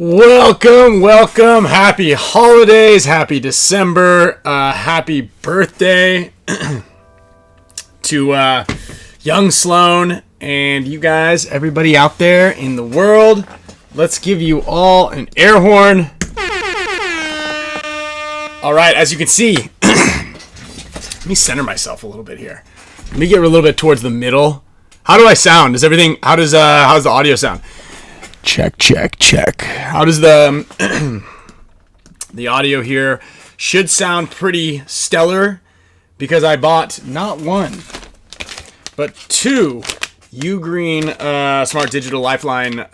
Welcome. Happy holidays. Happy December. Happy birthday to young Sloan and you guys, everybody out there in the world. Let's give you all an air horn. All right, as you can see, let me center myself a little bit here. Let me get a little bit towards the middle. How do I sound? How's the audio sound? Check. How does the the audio here? Should sound pretty stellar because I bought not one, but two Ugreen Smart Digital Lifeline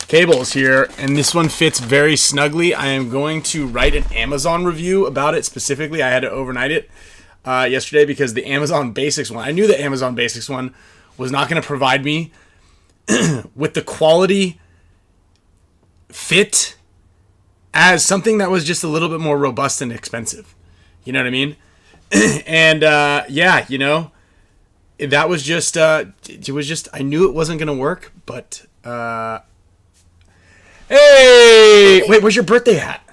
cables here, and this one fits very snugly. I am going to write an Amazon review about it specifically. I had to overnight it yesterday because the Amazon Basics one, I knew the Amazon Basics one was not going to provide me with the quality fit as something that was just a little bit more robust and expensive. You know what I mean? And yeah, you know, that was just it was just, I knew it wasn't gonna work, but hey, wait, where's your birthday hat?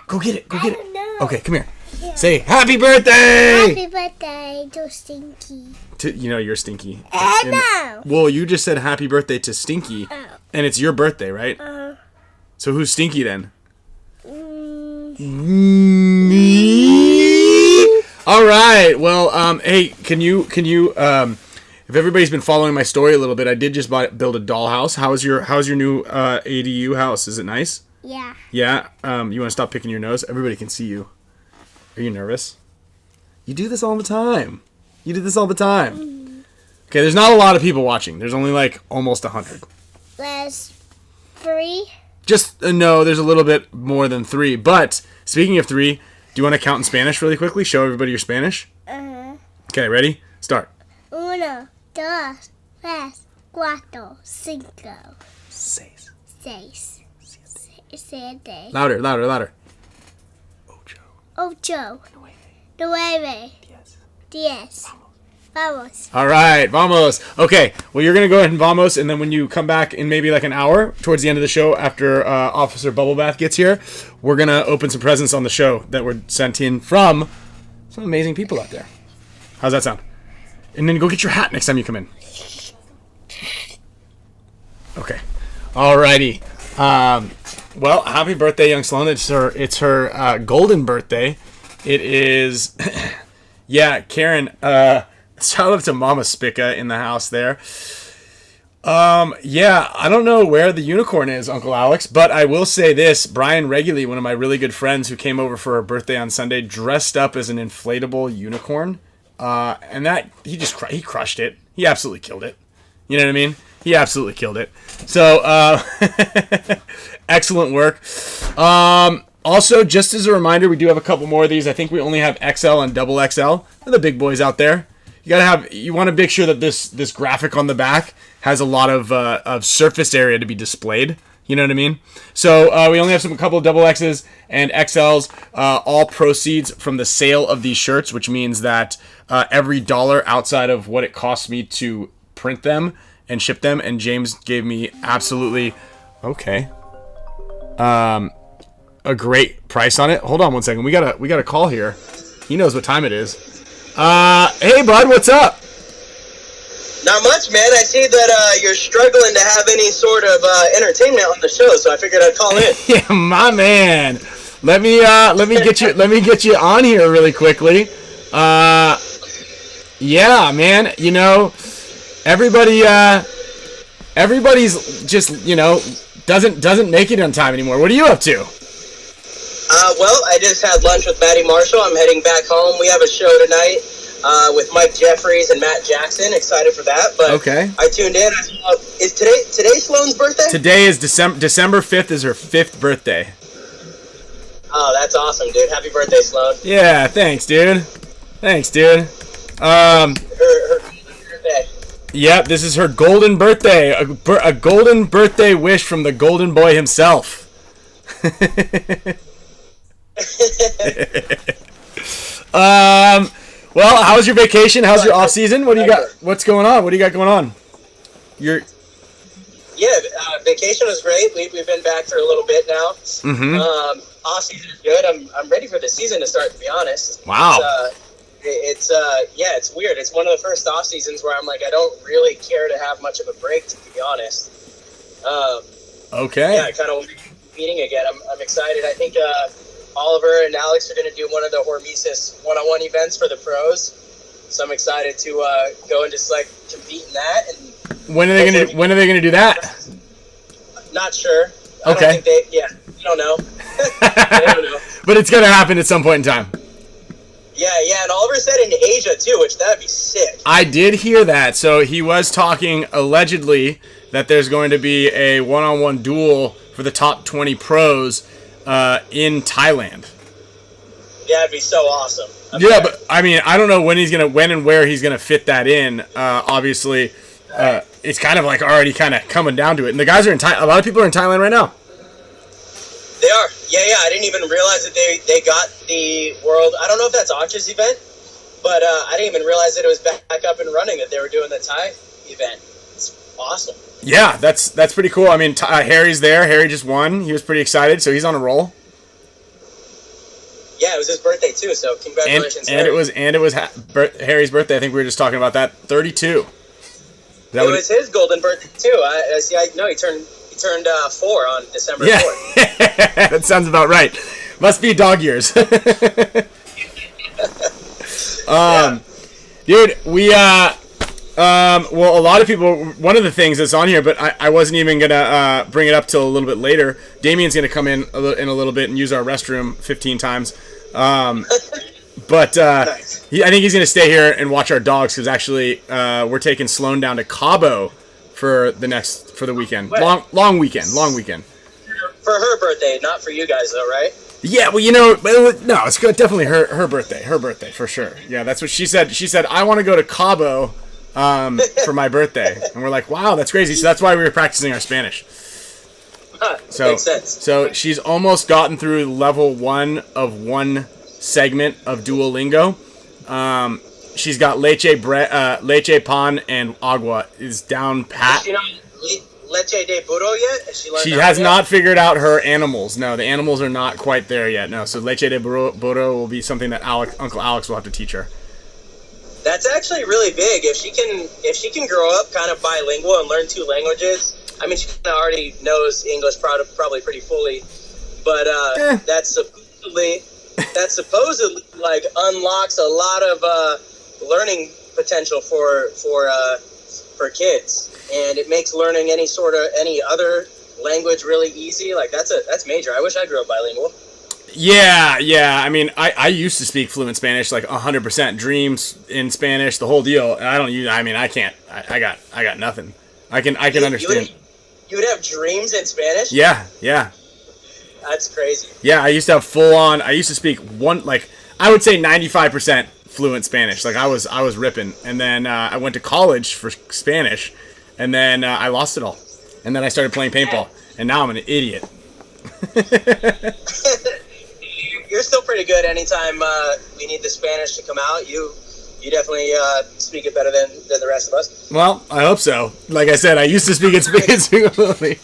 Go get it. Know. Okay, come here. Yeah. Say happy birthday. Happy birthday to Stinky. You know you're Stinky. No. Well, you just said happy birthday to Stinky, and it's your birthday, right? So who's Stinky then? Me. All right. Well, hey, can you if everybody's been following my story a little bit, I did just build a dollhouse. How's your new ADU house? Is it nice? Yeah. Yeah. You want to stop picking your nose? Everybody can see you. Are you nervous? You do this all the time. Okay, there's not a lot of people watching. There's only like almost 100. There's 3. Just, no, there's a little bit more than 3. But, speaking of 3, do you want to count in Spanish really quickly? Show everybody your Spanish? Okay, ready? Start. 1, 2, 3, 4, 5, 6. 7. Louder. 8, 9, 10. Vamos. All right, vamos. Okay, well, you're going to go ahead and vamos, and then when you come back in maybe like an hour, towards the end of the show, after Officer Bubblebath gets here, we're going to open some presents on the show that were sent in from some amazing people out there. How's that sound? And then go get your hat next time you come in. Okay. Alrighty. Well, happy birthday, young Sloan. It's her golden birthday. It is... Yeah, Karen, shout out to Mama Spicka in the house there. Yeah, I don't know where the unicorn is, Uncle Alex, but I will say this. Brian Regularly, one of my really good friends who came over for her birthday on Sunday, dressed up as an inflatable unicorn. And that, he crushed it. He absolutely killed it. You know what I mean? He absolutely killed it. So, excellent work. Also, just as a reminder, we do have a couple more of these. I think we only have XL and double XL. They're the big boys out there. You want to make sure that this graphic on the back has a lot of surface area to be displayed. You know what I mean? So we only have a couple of double X's and XLs. All proceeds from the sale of these shirts, which means that every dollar outside of what it costs me to print them and ship them, and James gave me absolutely a great price on it. Hold on one second. We got a call here. He knows what time it is. Hey bud, what's up? Not much, man. I see that you're struggling to have any sort of entertainment on the show, so I figured I'd call in. Yeah, my man. Let me get you on here really quickly. Yeah, man. You know, everybody's just, you know, doesn't make it on time anymore. What are you up to? Well, I just had lunch with Maddie Marshall. I'm heading back home. We have a show tonight with Mike Jeffries and Matt Jackson. Excited for that. But okay. I tuned in. Is today Sloan's birthday? Today is December 5th is her 5th birthday. Oh, that's awesome, dude. Happy birthday, Sloan. Yeah, thanks, dude. Her birthday. Yep, this is her golden birthday. A golden birthday wish from the golden boy himself. Well, how's your vacation? How's your off season? What do you got? What's going on? What do you got going on? Yeah, vacation was great. We've been back for a little bit now. Mm-hmm. Off season is good. I'm ready for the season to start, to be honest. Wow. It's weird. It's one of the first off seasons where I'm like, I don't really care to have much of a break, to be honest. Okay. Yeah, kind of meeting again. I'm excited. I think Oliver and Alex are going to do one of the HORMESIS one-on-one events for the pros. So I'm excited to go and just like compete in that. And when are they gonna do that? Not sure. I Okay. don't think I don't know. I don't know. But it's gonna happen at some point in time. Yeah, and Oliver said in Asia too, which that'd be sick. I did hear that. So he was talking allegedly that there's going to be a one-on-one duel for the top 20 pros in Thailand. Yeah, it'd be so awesome. Yeah, but I mean, I don't know when and where he's gonna fit that in. Obviously, it's kind of like already kind of coming down to it. And the guys are in Thailand. A lot of people are in Thailand right now. They are. Yeah. I didn't even realize that they got the world. I don't know if that's Ancha's event, but I didn't even realize that it was back up and running, that they were doing the Thai event. It's awesome. Yeah, that's pretty cool. I mean, Harry's there. Harry just won. He was pretty excited, so he's on a roll. Yeah, it was his birthday too, so congratulations, Harry. it was Harry's birthday. I think we were just talking about that. 32. It was his golden birthday too. I know he turned 4 on December 4th. That sounds about right. Must be dog years. Dude, we well, a lot of people. One of the things that's on here, but I wasn't even gonna bring it up till a little bit later. Damien's gonna come in a little bit and use our restroom 15 times. But Nice. I think he's gonna stay here and watch our dogs because actually we're taking Sloan down to Cabo for the weekend. Long weekend. For her birthday, not for you guys though, right? Yeah, well, no, it's definitely her birthday. Her birthday for sure. Yeah, that's what she said. She said I want to go to Cabo for my birthday, and we're like, wow, that's crazy. So that's why we were practicing our Spanish. Makes sense. So she's almost gotten through level 1 of one segment of Duolingo. She's got leche pan and agua is down pat. Does she know leche de burro yet? She has not figured out her animals. No, the animals are not quite there yet. No, so leche de burro will be something that Uncle Alex will have to teach her. That's actually really big. If she can grow up kind of bilingual and learn 2 languages. I mean, she already knows English probably pretty fully, but that supposedly like unlocks a lot of learning potential for kids, and it makes learning any other language really easy. Like that's major. I wish I grew up bilingual. Yeah. I mean, I used to speak fluent Spanish, like 100%. Dreams in Spanish, the whole deal. I don't use. I mean, I can't. I got nothing. I can understand. You would have dreams in Spanish? Yeah. That's crazy. Yeah, I used to have full on. I used to speak I would say 95% fluent Spanish. Like I was ripping, and then I went to college for Spanish, and then I lost it all, and then I started playing paintball, and now I'm an idiot. You're still pretty good. Anytime we need the Spanish to come out, you definitely speak it better than the rest of us. Well, I hope so. Like I said, I used to speak it fluently.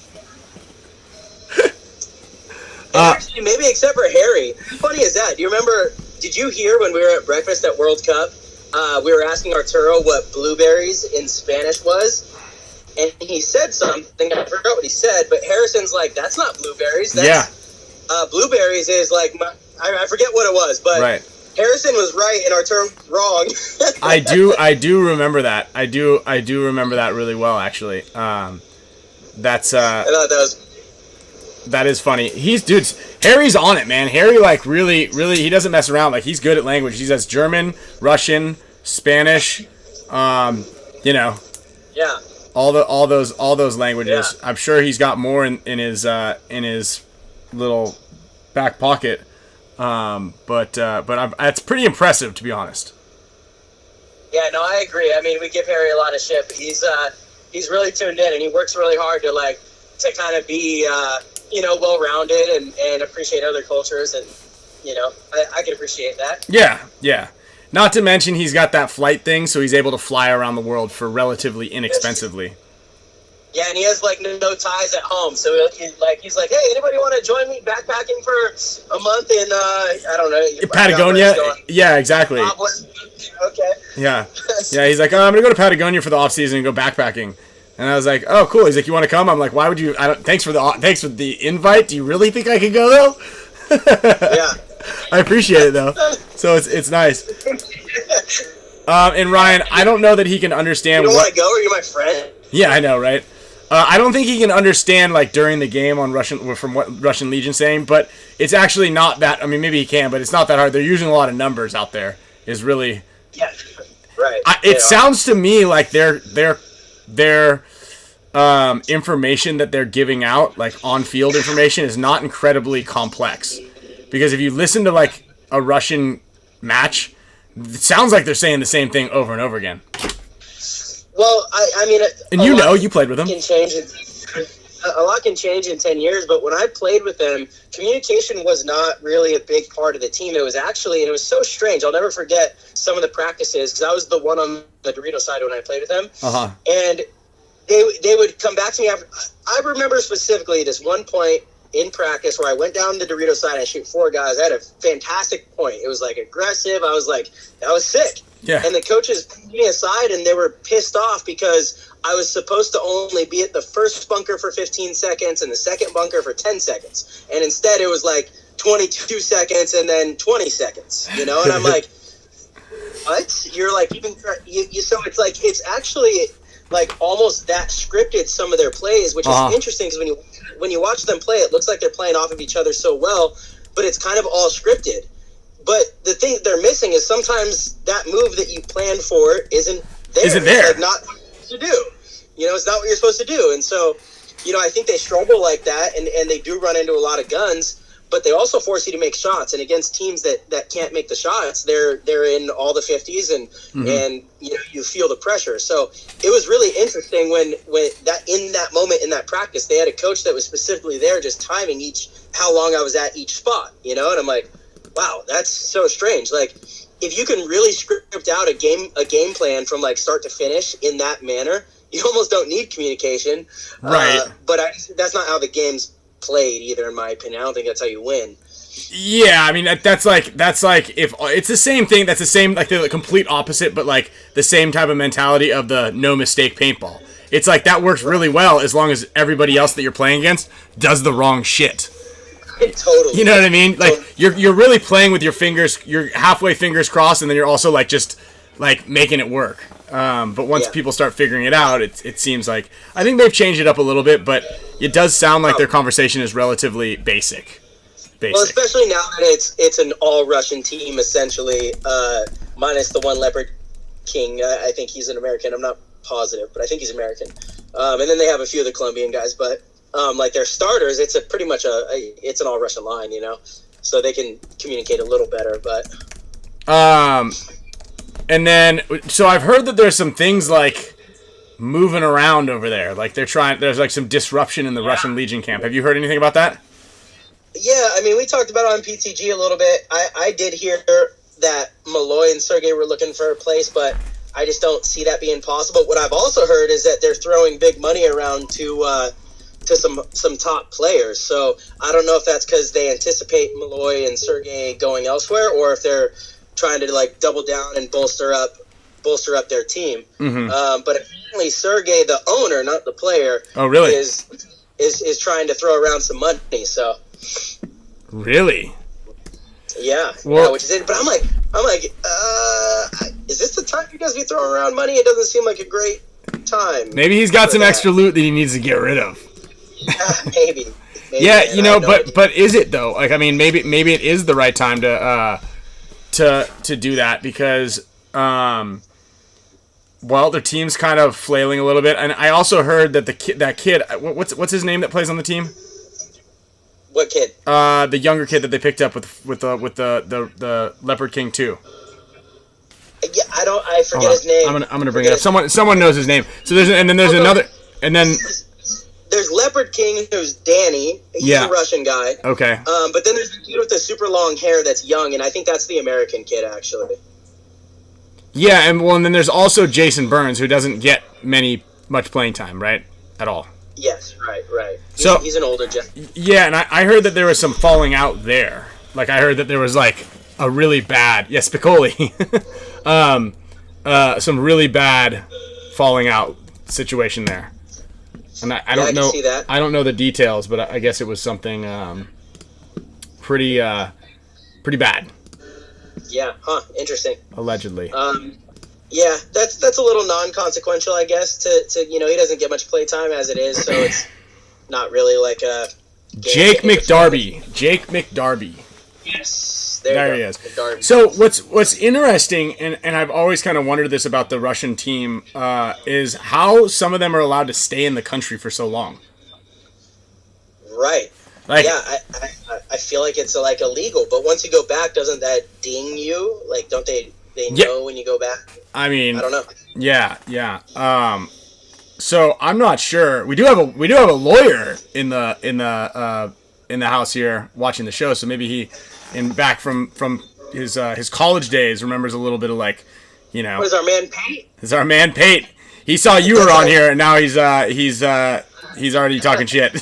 Actually, maybe except for Harry. How funny is that? Do you remember? Did you hear when we were at breakfast at World Cup? We were asking Arturo what blueberries in Spanish was, and he said something. I forgot what he said, but Harrison's like, "That's not blueberries. That's, blueberries is like I forget what it was, but." Right. Harrison was right and Arturo wrong. I do remember that. I do remember that really well, actually. That's I thought that is funny. Harry's on it, man. Harry really he doesn't mess around. Like he's good at language. He says German, Russian, Spanish, Yeah. All those languages. Yeah. I'm sure he's got more in his little back pocket. But it's pretty impressive, to be honest. Yeah, no, I agree. I mean, we give Harry a lot of shit, but he's really tuned in, and he works really hard to kind of be well-rounded and appreciate other cultures, and I can appreciate that. Yeah. Not to mention he's got that flight thing, so he's able to fly around the world for relatively inexpensively. Yeah, and he has like no ties at home, so he's like, hey, anybody want to join me backpacking for a month in I don't know, Patagonia? Yeah, exactly. Okay. Yeah, yeah. He's like, oh, I'm gonna go to Patagonia for the off season and go backpacking. And I was like, oh, cool. He's like, you want to come? I'm like, why would you? Thanks for the invite. Do you really think I could go though? Yeah. I appreciate it though. So it's nice. And Ryan, I don't know that he can understand. You don't want to go, or you're my friend? Yeah, I know, right? I don't think he can understand like during the game on from what Russian Legion's saying, but it's actually not that. I mean, maybe he can, but it's not that hard. They're using a lot of numbers out there. Is really. Yeah. Right. It sounds to me like their information that they're giving out, like on-field information, is not incredibly complex. Because if you listen to like a Russian match, it sounds like they're saying the same thing over and over again. Well, I mean, and you played with them. A lot can change in 10 years, but when I played with them, communication was not really a big part of the team. It was actually, and it was so strange. I'll never forget some of the practices, because I was the one on the Dorito side when I played with them. Uh-huh. And they would come back to me after. I remember specifically this one point in practice where I went down the Dorito side and I shoot 4 guys. I had a fantastic point. It was like aggressive. I was like, that was sick. Yeah. And the coaches pulled me aside and they were pissed off because I was supposed to only be at the first bunker for 15 seconds and the second bunker for 10 seconds. And instead it was like 22 seconds and then 20 seconds, you know? And I'm like, what? You're like, even so it's like, it's actually like almost that scripted, some of their plays, which is interesting because when you watch them play, it looks like they're playing off of each other so well, but it's kind of all scripted. But the thing they're missing is sometimes that move that you planned for isn't there. It's like not what you're supposed to do. You know, it's not what you're supposed to do. And so, you know, I think they struggle like that, and they do run into a lot of guns, but they also force you to make shots. And against teams that can't make the shots, they're in all the 50s, and you know, you feel the pressure. So it was really interesting when that in that moment in that practice, they had a coach that was specifically there just timing how long I was at each spot, you know? And I'm like, wow, that's so strange. Like, if you can really script out a game plan from like start to finish in that manner, you almost don't need communication. Right. But that's not how the game's played either, in my opinion. I don't think that's how you win. Yeah, I mean that's like if it's the same thing. That's the same, like the complete opposite, but like the same type of mentality of the no mistake paintball. It's like that works really well as long as everybody else that you're playing against does the wrong shit. Totally. You know what I mean? Like you're really playing with your fingers. You're halfway fingers crossed, and then you're also like just like making it work. But once people start figuring it out, it seems like I think they've changed it up a little bit, but it does sound like their conversation is relatively basic. Well, especially now that it's an all Russian team essentially, minus the one Leopard King. I think he's an American. I'm not positive, but I think he's American. And then they have a few of the Colombian guys, but like their starters, it's pretty much it's an all Russian line, you know, so they can communicate a little better. But and then so I've heard that there's some things like moving around over there, like there's like some disruption in the Russian Legion camp. Have you heard anything about that? Yeah, I mean, we talked about it on PTG a little bit. I did hear that Malloy and Sergey were looking for a place, but I just don't see that being possible. What I've also heard is that they're throwing big money around to some top players. So I don't know if that's because they anticipate Malloy and Sergey going elsewhere, or if they're trying to like double down and bolster up their team. Mm-hmm. But apparently Sergey, the owner, not the player, is trying to throw around some money. So really, yeah, which is it. But I'm like, is this the time you guys be throwing around money? It doesn't seem like a great time. Maybe he's got some extra loot that he needs to get rid of. Maybe. Yeah, you know, but is it though? Like, I mean, maybe it is the right time to do that because, well, their team's kind of flailing a little bit, and I also heard that that kid, what's his name that plays on the team? What kid? The younger kid that they picked up with the Leopard King 2. Yeah, I forget his name. I'm gonna bring it up. Someone knows his name. So there's another, and then there's Leopard King, who's Danny. He's a Russian guy. Okay. But then there's the kid with the super long hair that's young, and I think that's the American kid, actually. Yeah, and then there's also Jason Burns, who doesn't get much playing time, right? at all. Yes, right. He's an older gentleman. Yeah, and I heard that there was some falling out there. Like, I heard that there was, like, a really bad... Yeah, Spicoli. Some really bad falling out situation there. And I don't know... see that. I don't know the details, but I guess it was something pretty bad. Yeah, interesting. Allegedly. Yeah, that's a little non-consequential, I guess, to he doesn't get much play time as it is, so it's not really like a... Jake McDarby. Yes, there he is. McDarby. So what's interesting, and I've always kind of wondered this about the Russian team, is how some of them are allowed to stay in the country for so long. Right. Like, yeah, I feel like it's like illegal, but once you go back, doesn't that ding you? Like, don't they know when you go back? I mean, I don't know. Yeah. So I'm not sure. We do have a lawyer in the house here watching the show. So maybe he, back from his college days, remembers a little bit of, like, What is our man Pate? Is our man Pate? He saw you were on here, and now he's already talking shit.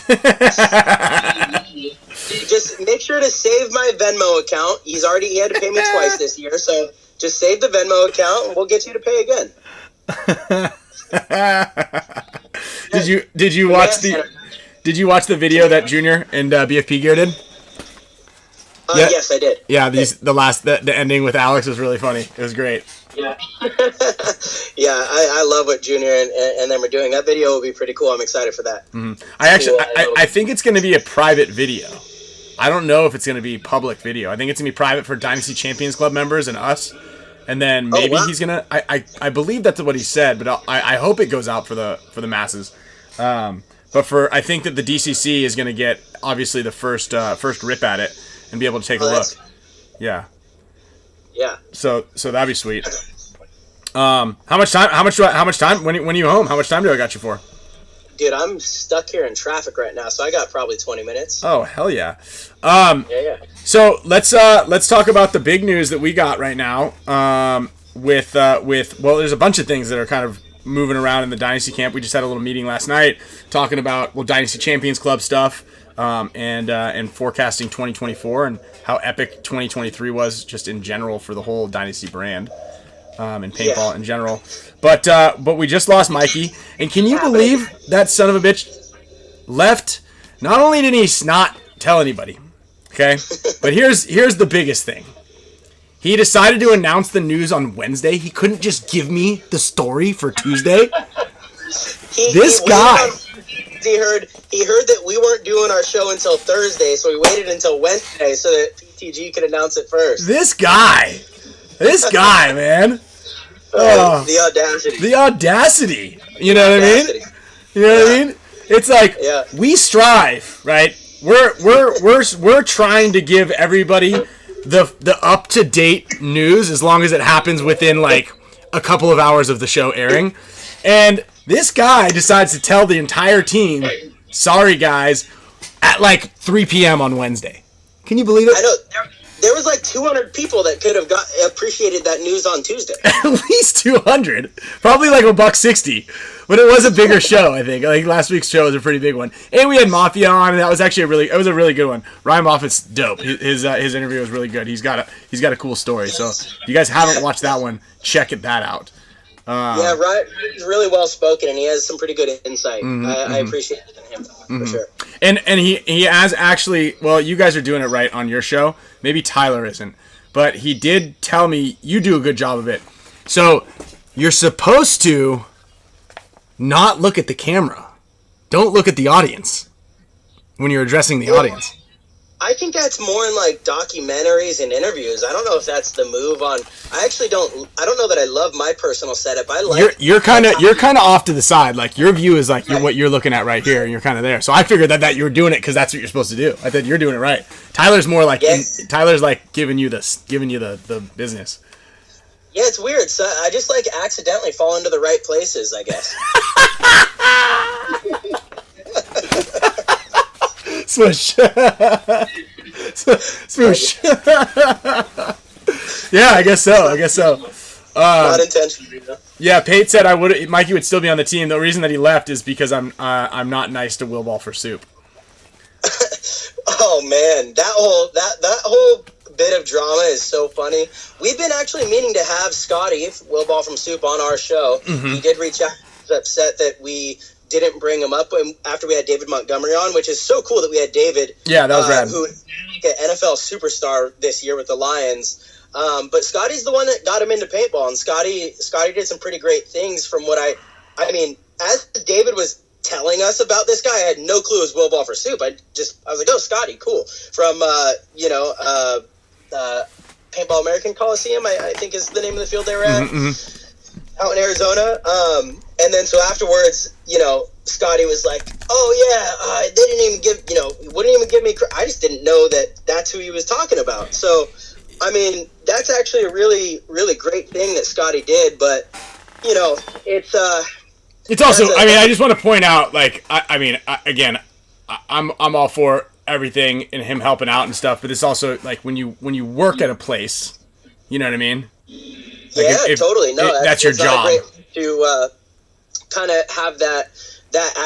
Just make sure to save my Venmo account. He had to pay me twice this year, so just save the Venmo account, and we'll get you to pay again. Did you watch the video that Junior and BFP Gear did? Yeah. Yes, I did. Yeah, the ending with Alex was really funny. It was great. Yeah. Yeah, I love what Junior and them are doing. That video will be pretty cool. I'm excited for that. Mm-hmm. I think it's going to be a private video. I don't know if it's going to be public video. I think it's going to be private for Dynasty Champions Club members and us. And then maybe he's going to... I believe that's what he said, but I hope it goes out for the masses. But I think that the DCC is going to get, obviously, the first rip at it and be able to take a look. Yeah. Yeah. So that'd be sweet. How much time? When are you home? How much time do I got you for? Dude, I'm stuck here in traffic right now, so I got probably 20 minutes. Oh, hell yeah. Yeah. So let's talk about the big news that we got right now. With there's a bunch of things that are kind of moving around in the Dynasty camp. We just had a little meeting last night talking about Dynasty Champions Club stuff, and forecasting 2024 and how epic 2023 was just in general for the whole Dynasty brand. And paintball in general. But we just lost Mikey. And can you believe that son of a bitch left? Not only did he not tell anybody, okay? But here's the biggest thing. He decided to announce the news on Wednesday. He couldn't just give me the story for Tuesday. This guy. He heard that we weren't doing our show until Thursday, so he waited until Wednesday so that PTG could announce it first. This guy, man. The audacity. You know what I mean? You know what I mean? It's like we strive, right? We're trying to give everybody the up to date news as long as it happens within like a couple of hours of the show airing. And this guy decides to tell the entire team, "Sorry guys," at like 3 p.m. on Wednesday. Can you believe it? I know. There was like 200 people that could have appreciated that news on Tuesday. At least 200. Probably like $1.60. But it was a bigger show, I think. Like last week's show was a pretty big one. And we had Mafia on, and that was actually a really good one. Ryan Moffat's dope. His interview was really good. He's got a cool story. So if you guys haven't watched that one, check that out. Yeah, Ryan is really well spoken, and he has some pretty good insight. I appreciate him for sure. And he has actually, well, you guys are doing it right on your show. Maybe Tyler isn't. But he did tell me you do a good job of it. So you're supposed to not look at the camera. Don't look at the audience when you're addressing the audience. I think that's more in like documentaries and interviews. I don't know if that's the move on. I don't know that I love my personal setup. I like you're kind of off to the side. Like your view is like what you're looking at right here, and you're kind of there. So I figured that you were doing it because that's what you're supposed to do. I thought you're doing it right. Tyler's more like Tyler's like giving you the business. Yeah, it's weird. So I just like accidentally fall into the right places, I guess. Swoosh. Swoosh. Yeah, I guess so. Not intentionally, Yeah, Pate said Mikey would still be on the team. The reason that he left is because I'm not nice to Will Ball for Soup. Oh man, that whole bit of drama is so funny. We've been actually meaning to have Scotty, Will Ball from Soup, on our show. Mm-hmm. He did reach out. He was upset that we didn't bring him up after we had David Montgomery on, which is so cool that we had David. Yeah, that was rad. Who is an NFL superstar this year with the Lions. But Scotty's the one that got him into paintball, and Scotty did some pretty great things from what I mean, as David was telling us about this guy, I had no clue it was Will Ball for Soup. I was like, oh, Scotty, cool. From, Paintball American Coliseum, I think is the name of the field they were at, out in Arizona. And then so afterwards, Scotty was like, oh, yeah, they didn't even wouldn't even give me I just didn't know that that's who he was talking about. So, I mean, that's actually a really, really great thing that Scotty did, but, it's also, I just want to point out, like, I'm all for everything and him helping out and stuff, but it's also, like, when you work at a place, you know what I mean? Like totally. No, that's your job. To kind of have that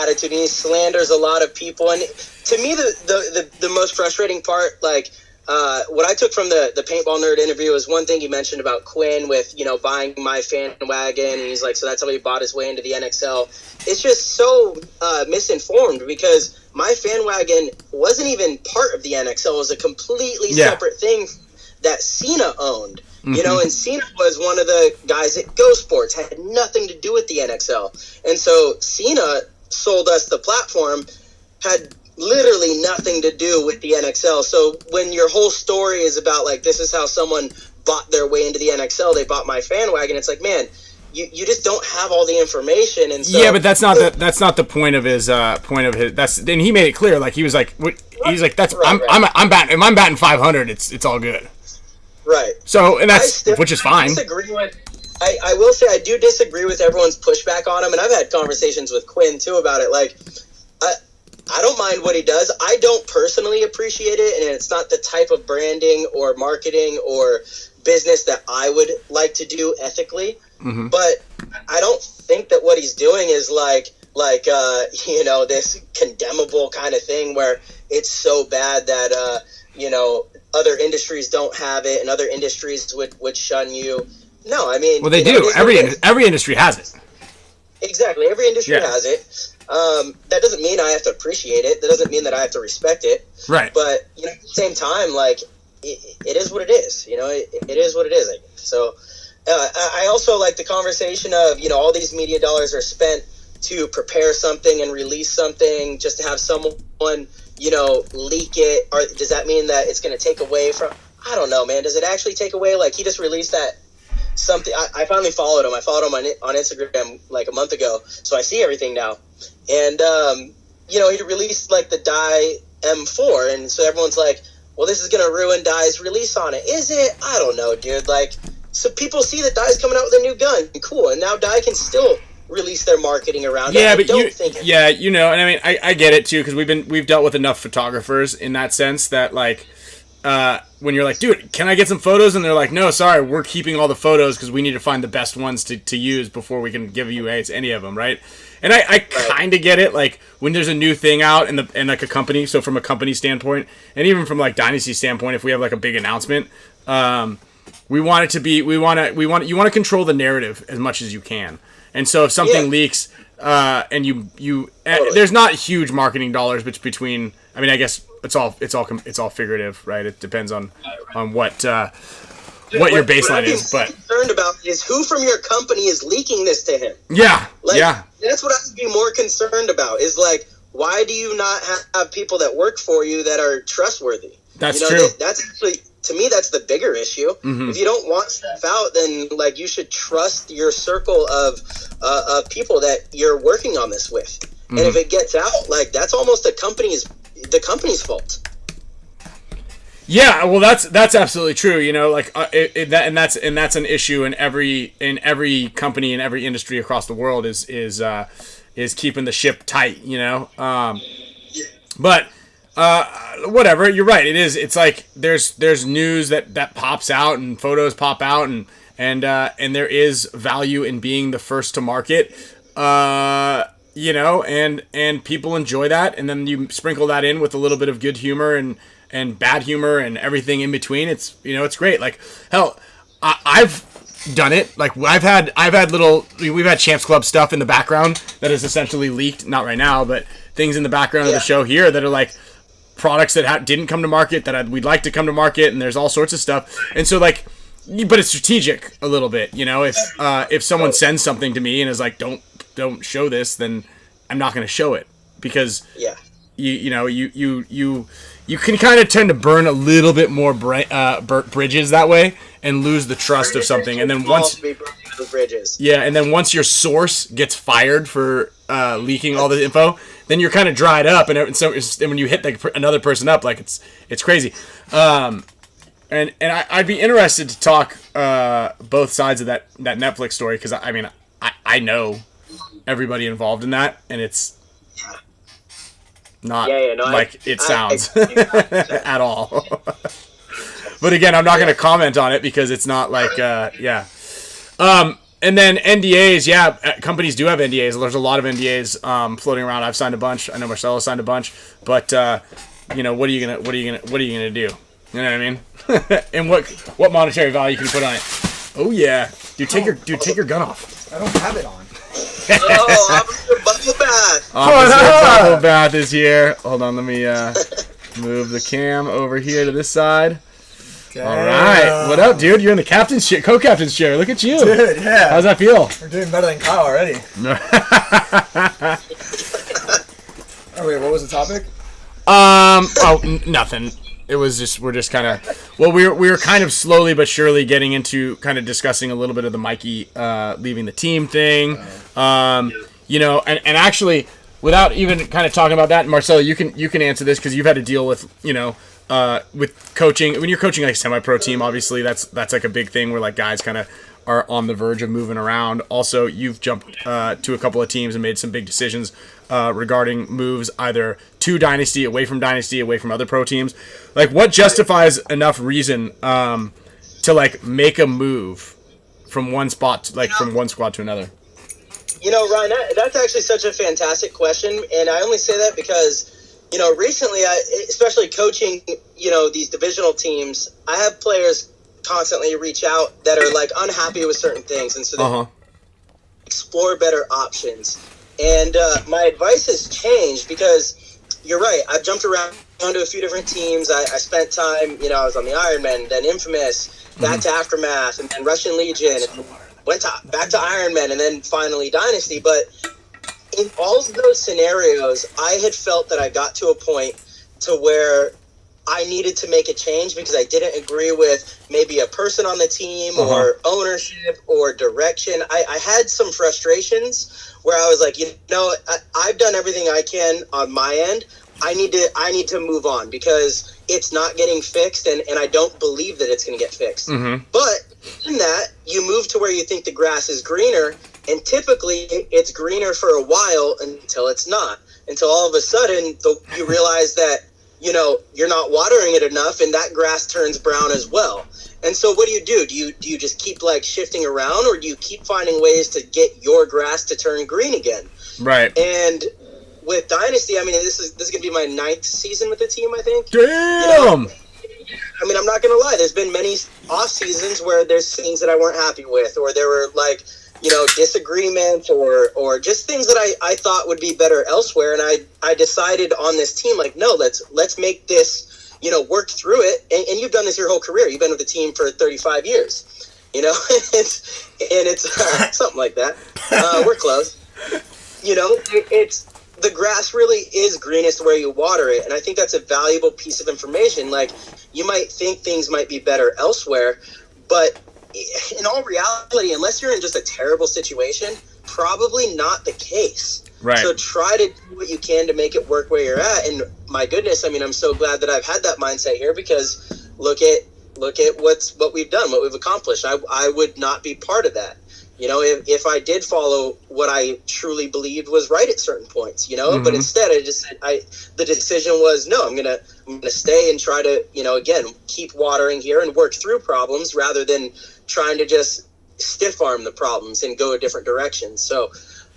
attitude, and he slanders a lot of people. And to me, the most frustrating part, like, what I took from the Paintball Nerd interview was one thing he mentioned about Quinn with, buying my fan wagon. And he's like, so that's how he bought his way into the NXL. It's just so misinformed, because my fan wagon wasn't even part of the NXL. It was a completely separate thing that Cena owned. And Cena was one of the guys at Go Sports, had nothing to do with the NXL. And so Cena sold us the platform, had literally nothing to do with the NXL. So when your whole story is about, like, this is how someone bought their way into the NXL, they bought my fan wagon, it's like, man, you just don't have all the information. And so, but that's not the point of his and he made it clear, like, he was like, that's right. I'm batting 500, it's all good. Right. So, and that's, which is fine. I will say I do disagree with everyone's pushback on him, and I've had conversations with Quinn too about it. Like, I don't mind what he does. I don't personally appreciate it, and it's not the type of branding or marketing or business that I would like to do ethically. Mm-hmm. But I don't think that what he's doing is like this condemnable kind of thing where it's so bad that other industries don't have it and other industries would shun you. No, I mean, well, they do. Every industry has it. Exactly, every industry has it. That doesn't mean I have to appreciate it. That doesn't mean that I have to respect it. Right. But at the same time, like, it is what it is. It is what it is. So I also like the conversation of all these media dollars are spent to prepare something and release something just to have someone leak it. Or does that mean that it's going to take away from? I don't know, man. Does it actually take away? Like, he just released that. Something I finally followed him. I followed him on Instagram like a month ago, so I see everything now. And he released like the Dye M4, and so everyone's like, "Well, this is gonna ruin Dye's release on it." Is it? I don't know, dude. Like, so people see that Dye's coming out with a new gun, cool, and now Dye can still release their marketing around it. Yeah, but and I mean, I get it too, because we've dealt with enough photographers in that sense that, like, when you're like, dude, can I get some photos? And they're like, no, sorry, we're keeping all the photos because we need to find the best ones to use before we can give you any of them, right? And I kind of get it, like, when there's a new thing out and like a company, so from a company standpoint, and even from like Dynasty standpoint, if we have like a big announcement, we want it to be, you want to control the narrative as much as you can. And so if something leaks, and you there's not huge marketing dollars between, I mean, I guess it's all figurative, right? It depends on what your baseline is. But concerned about is who from your company is leaking this to him. Yeah, That's what I would be more concerned about. Is like, why do you not have people that work for you that are trustworthy? That's true. That's actually, to me, that's the bigger issue. Mm-hmm. If you don't want stuff out, then like you should trust your circle of people that you're working on this with. Mm-hmm. And if it gets out, like, that's almost the company's fault. Yeah, well, that's absolutely true. Like, that's an issue in every company in every industry across the world is keeping the ship tight. But whatever. You're right. It's like there's news that pops out and photos pop out, and and there is value in being the first to market. You know, and people enjoy that, and then you sprinkle that in with a little bit of good humor and bad humor and everything in between. It's, you know, it's great. Like, hell, I've done it. Like, we've had Champs Club stuff in the background that is essentially leaked, not right now, but things in the background of the show here that are like products that didn't come to market that we'd like to come to market, and there's all sorts of stuff. And so, like, but it's strategic a little bit, you know. If someone sends something to me and is like, don't show this, then I'm not going to show it, because you can kind of tend to burn a little bit more bridges that way and lose the trust of something. And then once your source gets fired for leaking all the info, then you're kind of dried up, and so when you hit another person up, like it's crazy. And I'd be interested to talk both sides of that Netflix story, because I mean I know everybody involved in that, and it's not like it sounds at all. But again, I'm not going to comment on it because it's not like and then NDAs, companies do have NDAs. There's a lot of NDAs floating around. I've signed a bunch. I know Marcelo signed a bunch, but you know, what are you gonna do? You know what I mean? And what monetary value can you put on it? Oh yeah, dude, take your gun off. I don't have it on. Officer Bubble Bath. Officer Bubble Bath is here. Hold on, let me move the cam over here to this side. Damn. All right, what up, dude? You're in the captain's chair, co-captain's chair. Look at you, dude. Yeah. How's that feel? We're doing better than Kyle already. Oh wait, what was the topic? Nothing. It was just, we're just kind of, well, we were kind of slowly but surely getting into kind of discussing a little bit of the Mikey leaving the team thing. You know, and actually, without even kind of talking about that, Marcelo, you can answer this, because you've had to deal with, you know, with coaching. When you're coaching like a semi-pro team, obviously that's like a big thing where like guys kind of are on the verge of moving around. Also, you've jumped to a couple of teams and made some big decisions regarding moves either to Dynasty, away from other pro teams. Like, what justifies enough reason to like make a move from one spot, from one squad to another? You know, Ryan, that's actually such a fantastic question, and I only say that because, you know, recently, especially coaching, you know, these divisional teams, I have players constantly reach out that are like unhappy with certain things, and so they explore better options. And my advice has changed, because you're right. I've jumped around to a few different teams. I spent time, you know, I was on the Ironman, then Infamous, back to Aftermath, and then Russian Legion, and back to Ironman, and then finally Dynasty. But in all of those scenarios, I had felt that I got to a point to where I needed to make a change because I didn't agree with maybe a person on the team or ownership or direction. I had some frustrations where I was like, you know, I've done everything I can on my end. I need to move on because it's not getting fixed, and I don't believe that it's going to get fixed. But in that, you move to where you think the grass is greener, and typically it's greener for a while until it's not. Until all of a sudden you realize that, you know, you're not watering it enough, and that grass turns brown as well. And so what do? Do you just keep like shifting around, or do you keep finding ways to get your grass to turn green again? Right. And with Dynasty, I mean, this is going to be my 9th season with the team, I think. Damn! You know, I mean, I'm not going to lie. There's been many off seasons where there's things that I weren't happy with, or there were like, you know, disagreements or just things that I thought would be better elsewhere. And I decided on this team, like, no, let's make this, you know, work through it. And you've done this your whole career. You've been with the team for 35 years, you know, it's something like that. We're close. You know, the grass really is greenest where you water it. And I think that's a valuable piece of information. Like, you might think things might be better elsewhere, but in all reality, unless you're in just a terrible situation, probably not the case. Right. So try to do what you can to make it work where you're at. And my goodness, I mean, I'm so glad that I've had that mindset here, because look at what we've done, what we've accomplished. I would not be part of that. you know, if I did follow what I truly believed was right at certain points, you know, but instead the decision was, no, I'm gonna stay and try to, you know, again, keep watering here and work through problems rather than trying to just stiff arm the problems and go a different direction. So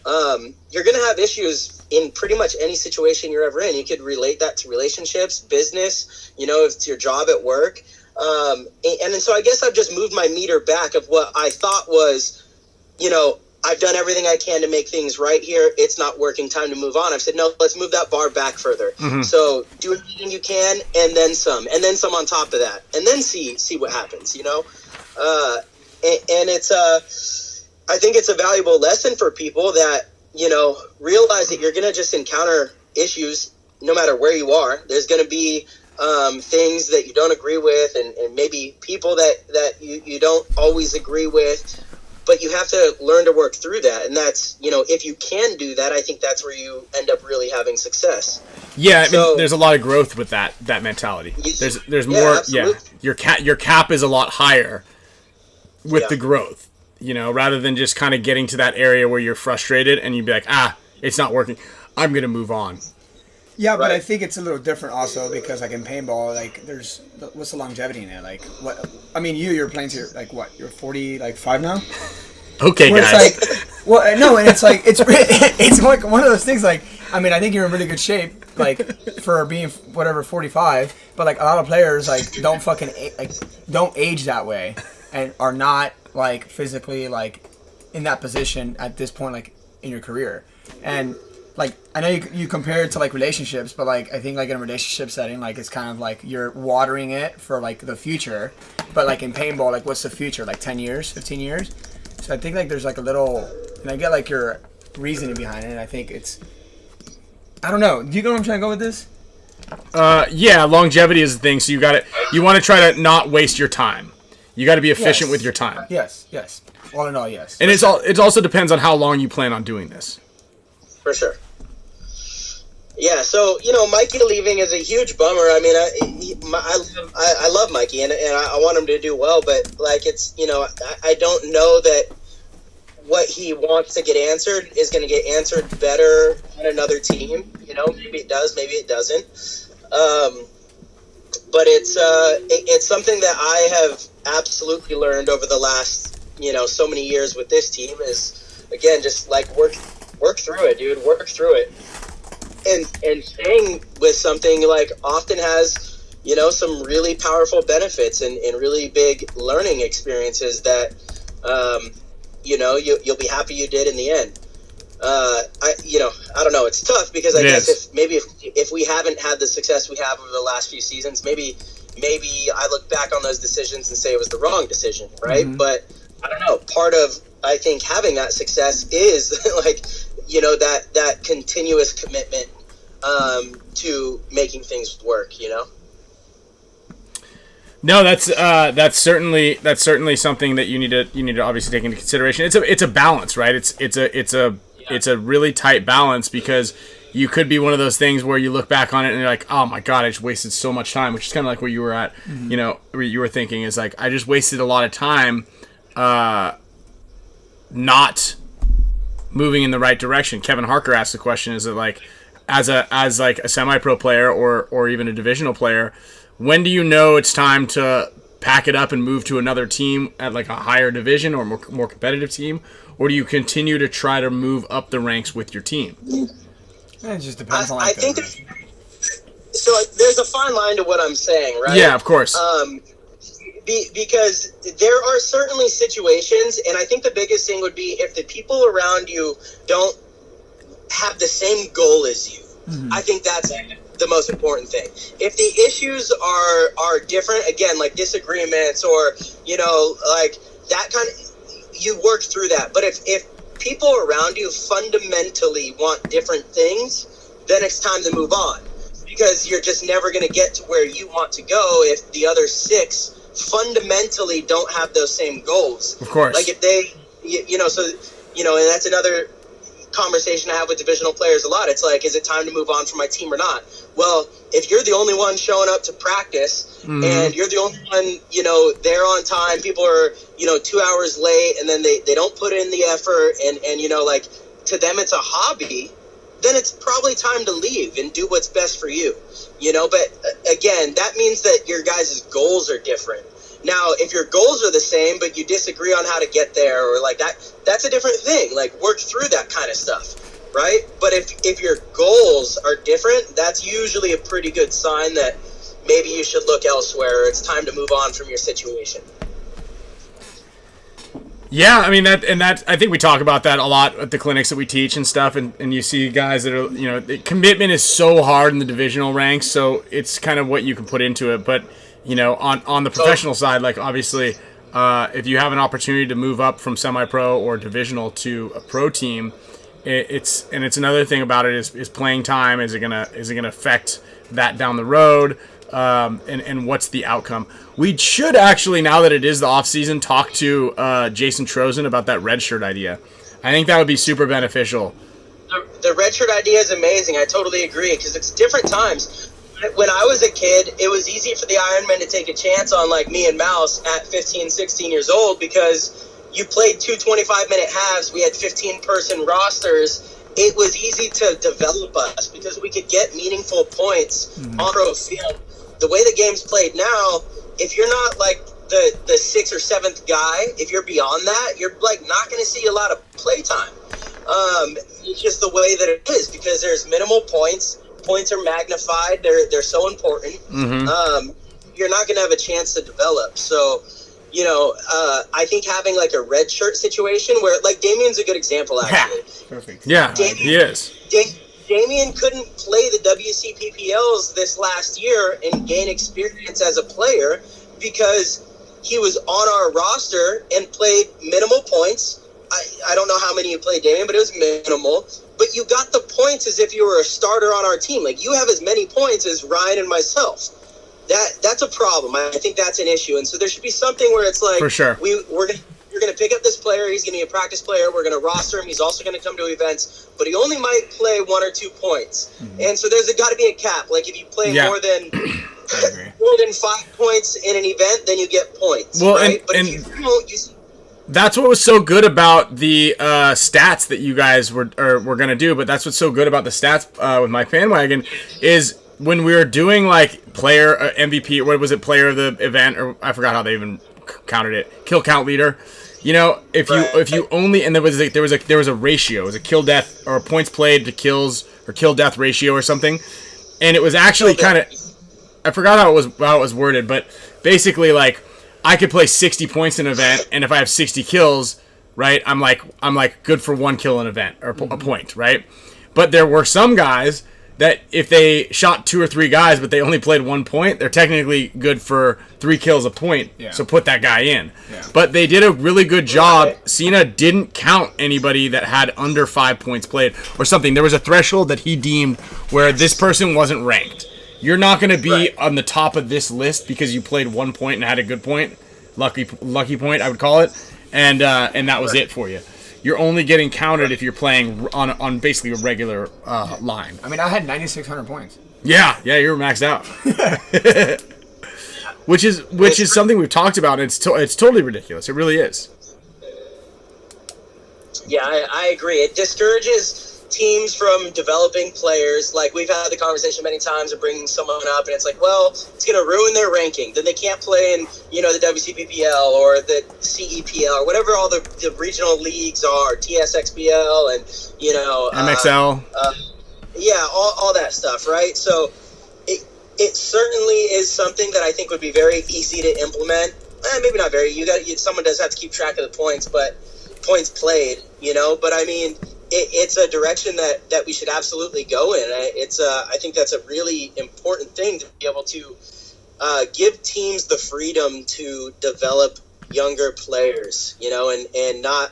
you're going to have issues in pretty much any situation you're ever in. You could relate that to relationships, business, you know, if it's your job at work. And then so I guess I've just moved my meter back of what I thought was, you know, I've done everything I can to make things right here. It's not working. Time to move on. I've said, no, let's move that bar back further. So do everything you can and then some on top of that, and then see what happens, you know? And it's, I think it's a valuable lesson for people that, you know, realize that you're going to just encounter issues no matter where you are. There's going to be things that you don't agree with, and maybe people that you don't always agree with, but you have to learn to work through that. And that's, you know, if you can do that, I think that's where you end up really having success. Yeah, I mean, there's a lot of growth with that mentality. There's more. Absolutely. Yeah, your cap is a lot higher with the growth, you know, rather than just kind of getting to that area where you're frustrated and you'd be like, it's not working, I'm gonna move on. Yeah, but I think it's a little different also because, like, in paintball, like, what's the longevity in it? Like, what? I mean, you're playing to, like, what? You're 45 now? Okay, where guys. It's like, well, no, and it's like, it's like one of those things, like, I mean, I think you're in really good shape, like, for being, 45, but, like, a lot of players, like, don't age that way and are not, like, physically, like, in that position at this point, like, in your career. And, like, I know you compare it to, like, relationships, but, like, I think, like, in a relationship setting, like, it's kind of like you're watering it for, like, the future. But, like, in paintball, like, what's the future? Like, 10 years, 15 years? So I think, like, there's, like, a little, and I get, like, your reasoning behind it, and I think it's, I don't know. Do you know where I'm trying to go with this? Yeah, longevity is the thing. So you want to try to not waste your time. You got to be efficient with your time. Yes. All in all, yes. And it also depends on how long you plan on doing this. For sure. Yeah, so, you know, Mikey leaving is a huge bummer. I mean, I love Mikey, and I want him to do well, but, like, it's, you know, I don't know that what he wants to get answered is going to get answered better on another team. You know, maybe it does, maybe it doesn't. But it's something that I have absolutely learned over the last, you know, so many years with this team is, again, just, like, work through it, dude. Work through it. And staying with something, like, often has, you know, some really powerful benefits and really big learning experiences that, you know, you'll be happy you did in the end. I don't know. It's tough because I guess if we haven't had the success we have over the last few seasons, maybe I look back on those decisions and say it was the wrong decision, right? Mm-hmm. But I don't know. Part of, I think, having that success is like, you know, that continuous commitment to making things work, you know? No, that's certainly something that you need to obviously take into consideration. It's a balance, right? It's a really tight balance because you could be one of those things where you look back on it and you're like, oh my God, I just wasted so much time, which is kind of like where you were at, mm-hmm. you know, where you were thinking is like, I just wasted a lot of time not moving in the right direction. Kevin Harker asked the question, is it like, as like a semi-pro player or even a divisional player, when do you know it's time to pack it up and move to another team at like a higher division or more competitive team? Or do you continue to try to move up the ranks with your team? It just depends on I think so there's a fine line to what I'm saying, right? Yeah, of course. Because there are certainly situations, and I think the biggest thing would be if the people around you don't have the same goal as you. Mm-hmm. I think that's the most important thing. If the issues are different, again, like disagreements or, you know, like that kind of, you work through that. But if people around you fundamentally want different things, then it's time to move on, because you're just never going to get to where you want to go if the other six fundamentally don't have those same goals. Of course. Like if they, you know, so, you know, and that's another conversation I have with divisional players a lot. It's like, is it time to move on from my team or not? Well, if you're the only one showing up to practice and you're the only one, you know, there on time, people are, you know, 2 hours late, and then they don't put in the effort, and you know, like, to them it's a hobby, then it's probably time to leave and do what's best for you, you know. But again, that means that your guys' goals are different. Now, if your goals are the same, but you disagree on how to get there, or like that, that's a different thing. Like, work through that kind of stuff, right? But if your goals are different, that's usually a pretty good sign that maybe you should look elsewhere, or it's time to move on from your situation. Yeah, I mean, that I think we talk about that a lot at the clinics that we teach and stuff, and you see guys that are, you know, the commitment is so hard in the divisional ranks, so it's kind of what you can put into it. But, you know, on the professional side, like, obviously, if you have an opportunity to move up from semi-pro or divisional to a pro team, it's another thing about it is playing time. Is it gonna affect that down the road? And what's the outcome? We should actually, now that it is the off season, talk to Jason Trozen about that red shirt idea. I think that would be super beneficial. The red shirt idea is amazing. I totally agree, because it's different times. When I was a kid, it was easy for the Ironmen to take a chance on, like, me and Mouse at 15, 16 years old, because you played 2 25-minute halves. We had 15-person rosters. It was easy to develop us because we could get meaningful points on pro field. The way the game's played now, if you're not like the 6th or 7th guy, if you're beyond that, you're like not going to see a lot of play time. It's just the way that it is, because there's minimal points. Points are magnified. They're so important. You're not going to have a chance to develop. So, you know, I think having like a red shirt situation where, like, Damien's a good example, actually. Perfect. Yeah, he is. Damien couldn't play the WCPPLs this last year and gain experience as a player because he was on our roster and played minimal points. I don't know how many you played, Damien, but it was minimal. But you got the points as if you were a starter on our team. Like, you have as many points as Ryan and myself. That's a problem. I think that's an issue. And so there should be something where it's like, for sure, you're going to pick up this player. He's going to be a practice player. We're going to roster him. He's also going to come to events, but he only might play 1 or 2 points. And so there's got to be a cap. Like, if you play more than 5 points in an event, then you get points. Well, right? But and if you don't, that's what was so good about the stats that you guys were going to do. But that's what's so good about the stats with my fan wagon is when we were doing like player MVP, what was it, player of the event, or I forgot how they even counted it, kill count leader. You know, if you only, and there was a ratio, it was a kill death or points played to kills or kill death ratio or something, and it was actually kind of, I forgot how it was worded, but basically like I could play 60 points in an event, and if I have 60 kills, right, I'm like good for 1 kill in an event or a point, right? But there were some guys that if they shot 2 or 3 guys, but they only played 1 point, they're technically good for 3 kills a point. Yeah. So put that guy in. Yeah. But they did a really good job. Cena didn't count anybody that had under 5 points played or something. There was a threshold that he deemed where this person wasn't ranked. You're not going to be on the top of this list because you played 1 point and had a good point, lucky point, I would call it, and that was it for you. You're only getting counted if you're playing on basically a regular line. I mean, I had 9,600 points. Yeah, you were maxed out. which is something we've talked about. It's totally ridiculous. It really is. Yeah, I agree. It discourages teams from developing players. Like, we've had the conversation many times of bringing someone up, and it's like, well, it's going to ruin their ranking. Then they can't play in, you know, the WCPPL or the CEPL or whatever all the regional leagues are, TSXPL and, you know, MXL. All that stuff, right? So it certainly is something that I think would be very easy to implement. Maybe not very. Someone does have to keep track of the points, but points played, you know. But I mean, it's a direction that we should absolutely go in. I think that's a really important thing, to be able to give teams the freedom to develop younger players, you know, and not,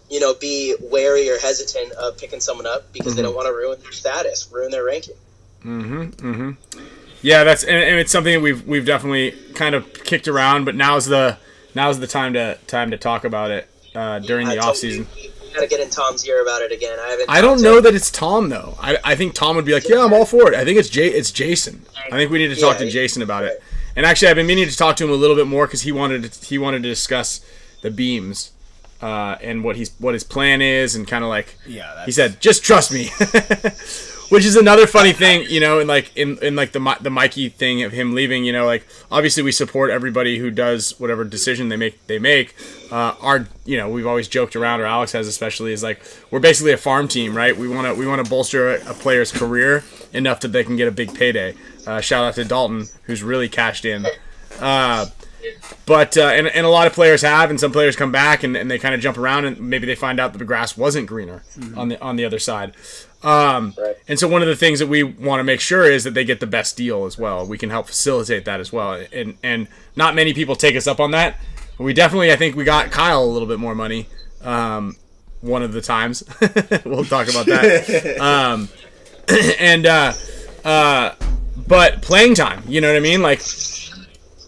you know, be wary or hesitant of picking someone up because they don't want to ruin their status, ruin their ranking. Yeah, and it's something that we've definitely kind of kicked around, but now's the time to talk about it during the off season. gotta get in Tom's ear about it again. I don't know that it's Tom though. I think Tom would be like, yeah, I'm all for it. I think it's Jason. I think we need to talk to Jason about it. And actually, I've been meaning to talk to him a little bit more because he wanted to discuss the beams and what his plan is, and kind of like he said, just trust me. Which is another funny thing, you know, in the Mikey thing of him leaving, you know, like obviously we support everybody who does whatever decision they make. You know, we've always joked around, or Alex has especially, is like we're basically a farm team, right? We want to bolster a player's career enough that they can get a big payday. Shout out to Dalton, who's really cashed in. But a lot of players have, and some players come back and they kind of jump around, and maybe they find out that the grass wasn't greener on the other side. And so one of the things that we want to make sure is that they get the best deal as well. We can help facilitate that as well. And not many people take us up on that. We definitely, I think we got Kyle a little bit more money one of the times. We'll talk about that. But playing time, you know what I mean? Like,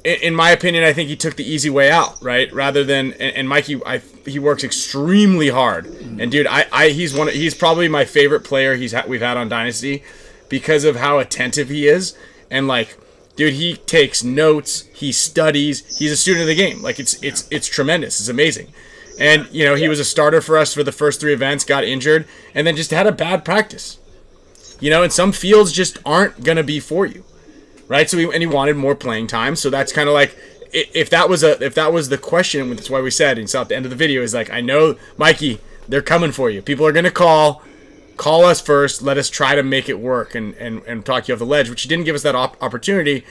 in my opinion, I think he took the easy way out, right? Rather than, and Mikey, he works extremely hard. And dude, he's probably my favorite player we've had on Dynasty because of how attentive he is. And like, dude, he takes notes, he studies, he's a student of the game. Like it's tremendous, it's amazing. And you know, he was a starter for us for the first 3 events, got injured, and then just had a bad practice. You know, and some fields just aren't gonna be for you. Right, so he wanted more playing time, so that's kind of like, if that was the question, that's why we said, and so at the end of the video is like, I know, Mikey, they're coming for you. People are gonna call us first. Let us try to make it work and talk you off the ledge, which he didn't give us that opportunity,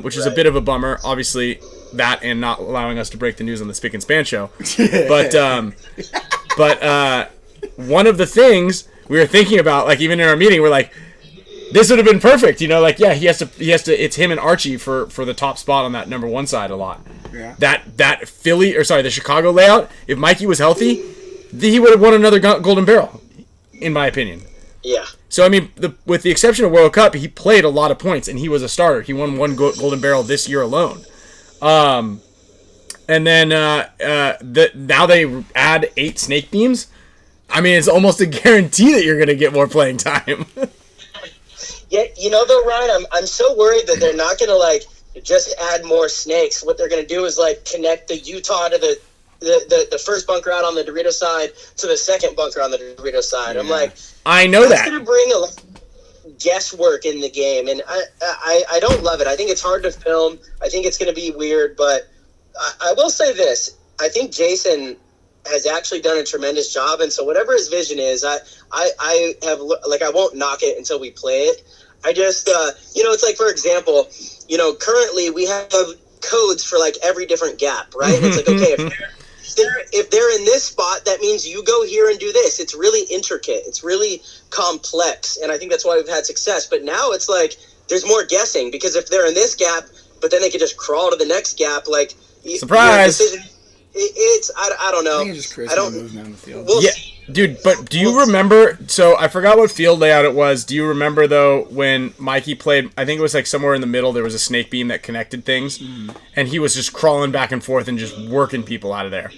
which is a bit of a bummer. Obviously, that and not allowing us to break the news on the Spick and Span show. But one of the things we were thinking about, like even in our meeting, we're like, this would have been perfect, you know, like, yeah, he has to, it's him and Archie for the top spot on that number 1 side a lot. Yeah. That the Chicago layout, if Mikey was healthy, he would have won another Golden Barrel, in my opinion. Yeah. So, I mean, with the exception of World Cup, he played a lot of points, and he was a starter. He won 1 Golden Barrel this year alone. And then now they add 8 snake beams. I mean, it's almost a guarantee that you're going to get more playing time. Yeah, you know though, Ryan, I'm so worried that they're not gonna like just add more snakes. What they're gonna do is like connect the Utah to the first bunker out on the Dorito side to the second bunker on the Dorito side. Yeah. I'm like, I know that's gonna bring a lot of guesswork in the game, and I don't love it. I think it's hard to film. I think it's gonna be weird, but I will say this: I think Jason has actually done a tremendous job, and so whatever his vision is, I have, like, I won't knock it until we play it. I just, you know, it's like, for example, you know, currently we have codes for like every different gap, right? It's like, okay, if they're in this spot, that means you go here and do this. It's really intricate. It's really complex, and I think that's why we've had success. But now it's like there's more guessing, because if they're in this gap, but then they could just crawl to the next gap, like, surprise. You know, I don't know. I think it's just crazy moves down the field. Yeah, dude, but do you remember, so I forgot what field layout it was. Do you remember, though, when Mikey played, I think it was like somewhere in the middle, there was a snake beam that connected things, and he was just crawling back and forth and just working people out of there.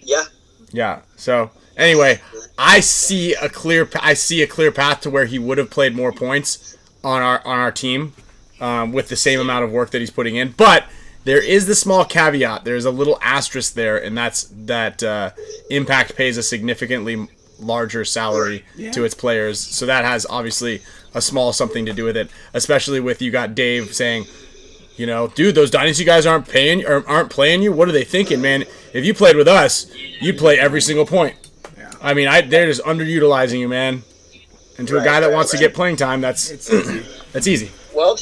Yeah. Yeah, so anyway, I see a clear path to where he would have played more points on our team with the same amount of work that he's putting in, but there is the small caveat. There's a little asterisk there, and that's that Impact pays a significantly larger salary to its players. So that has obviously a small something to do with it, especially with you got Dave saying, you know, dude, those Dynasty guys aren't playing you. What are they thinking, man? If you played with us, you'd play every single point. Yeah. I mean, they're just underutilizing you, man. And to a guy that wants to get playing time, that's easy. That's easy. Well,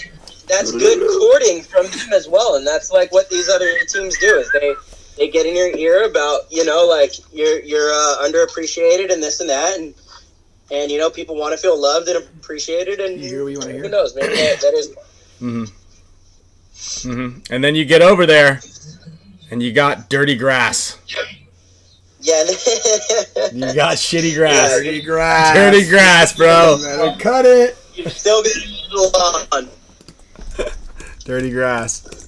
that's good courting from them as well, and that's like what these other teams do is they get in your ear about, you know, like you're underappreciated and this and that, and you know, people want to feel loved and appreciated, and you hear what you want to hear. Who knows, maybe that is. And then you get over there, and you got dirty grass. Yeah. You got shitty grass. Dirty grass. Dirty grass, bro. Cut it. You're still gonna on. Dirty grass.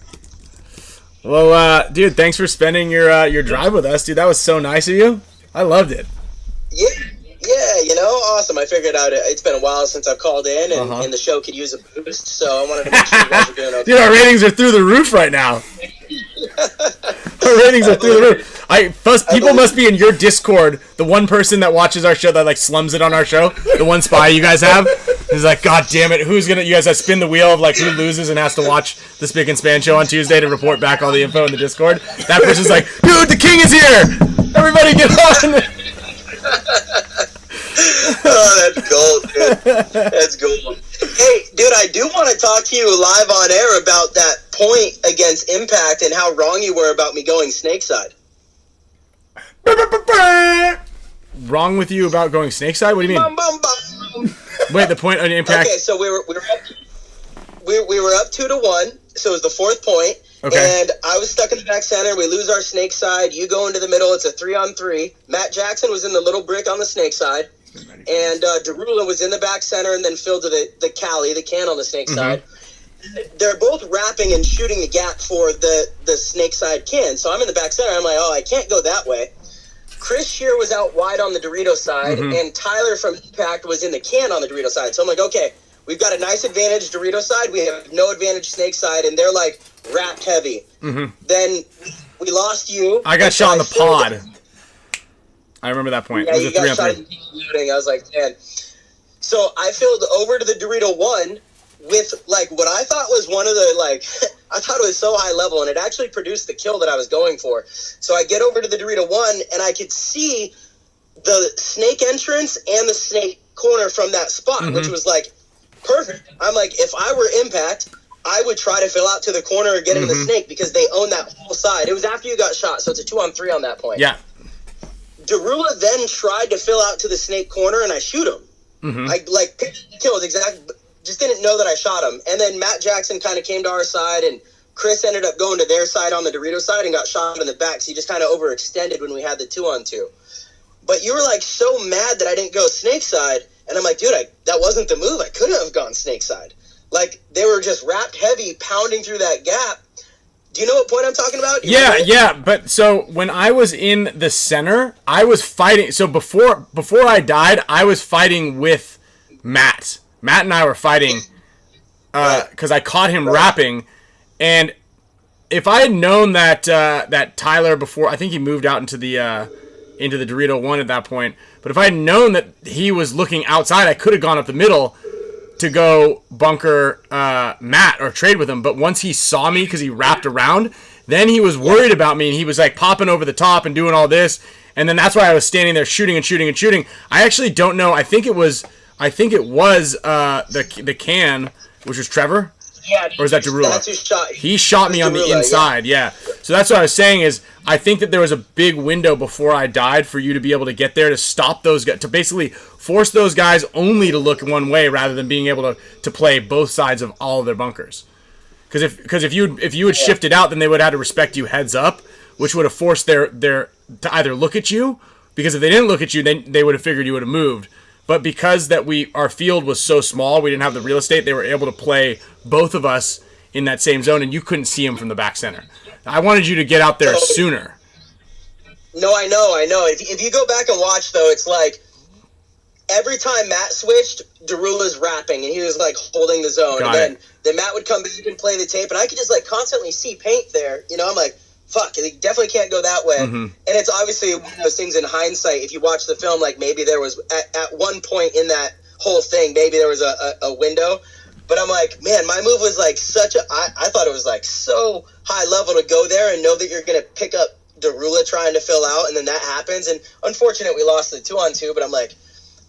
Well, dude, thanks for spending your drive with us, dude. That was so nice of you. I loved it. Yeah, awesome. I figured out it's been a while since I've called in, and the show could use a boost, so I wanted to make sure you guys are doing okay. Dude, our ratings are through the roof right now. Our ratings are through the roof. People must be in your Discord. The one person that watches our show that like slums it on our show, the one spy you guys have, is like, God damn it, who's gonna? You guys spin the wheel of like who loses and has to watch the Spick and Span show on Tuesday to report back all the info in the Discord. That person's like, dude, the king is here. Everybody get on. Oh, that's gold, dude. That's gold. Hey, dude, I do want to talk to you live on air about that point against Impact and how wrong you were about me going snakeside. Wrong with you about going snakeside? What do you mean? Wait, the point on Impact. Okay, so we were up 2-1, so it was the fourth point. Okay. And I was stuck in the back center. We lose our snake side. You go into the middle. It's a 3-on-3. Matt Jackson was in the little brick on the snake side. And Derula was in the back center and then filled to the Cali, the can on the snake side. They're both wrapping and shooting the gap for the snake side can. So I'm in the back center. I'm like, oh, I can't go that way. Chris Shear was out wide on the Dorito side, and Tyler from Impact was in the can on the Dorito side. So I'm like, okay, we've got a nice advantage Dorito side. We have no advantage snake side, and they're like wrapped heavy. Then we lost you. I got shot in the pod. I remember that point. Yeah, it was you a got shot 3-on-3. in looting. I was like, man. So I filled over to the Dorito 1 with, like, what I thought was one of the, like, I thought it was so high level, and it actually produced the kill that I was going for. So I get over to the Dorito 1, and I could see the snake entrance and the snake corner from that spot, which was, like, perfect. I'm like, if I were Impact, I would try to fill out to the corner or get into the snake because they own that whole side. It was after you got shot, so it's a 2-on-3 on that point. Yeah. Derula then tried to fill out to the snake corner, and I shoot him. I, like, killed exactly, just didn't know that I shot him. And then Matt Jackson kind of came to our side, and Chris ended up going to their side on the Dorito side and got shot in the back, so he just kind of overextended when we had the 2-on-2. But you were, like, so mad that I didn't go snake side, and I'm like, dude, that wasn't the move. I couldn't have gone snake side. Like, they were just wrapped heavy, pounding through that gap. Do you know what point I'm talking about? Yeah. But so when I was in the center, I was fighting. So before I died, I was fighting with Matt. Matt and I were fighting because I caught him rapping. And if I had known that that Tyler before, I think he moved out into the Dorito 1 at that point. But if I had known that he was looking outside, I could have gone up the middle to go bunker Matt or trade with him. But once he saw me because he wrapped around, then he was worried about me, and he was like popping over the top and doing all this. And then that's why I was standing there shooting and shooting and shooting. I actually don't know. I think it was the can, which was Trevor. Yeah, or is that Derula? That's who shot. He shot me on the inside, yeah. So that's what I was saying is I think that there was a big window before I died for you to be able to get there to stop those guys, to basically force those guys only to look one way rather than being able to play both sides of all of their bunkers. Because if you had shifted out, then they would have had to respect you heads up, which would have forced their to either look at you, because if they didn't look at you, then they would have figured you would have moved. But because that our field was so small, we didn't have the real estate, they were able to play both of us in that same zone, and you couldn't see them from the back center. I wanted you to get out there sooner. No, I know. If you go back and watch, though, it's like every time Matt switched, Derula's rapping, and he was, like, holding the zone. And then Matt would come back and play the tape, and I could just, like, constantly see paint there. You know, I'm like, fuck, they definitely can't go that way. And it's obviously one of those things in hindsight. If you watch the film, like, maybe there was, at one point in that whole thing, maybe there was a window. But I'm like, man, my move was, like, I thought it was, like, so high level to go there and know that you're going to pick up Derula trying to fill out, and then that happens. And unfortunately, we lost the 2-on-2, but I'm like,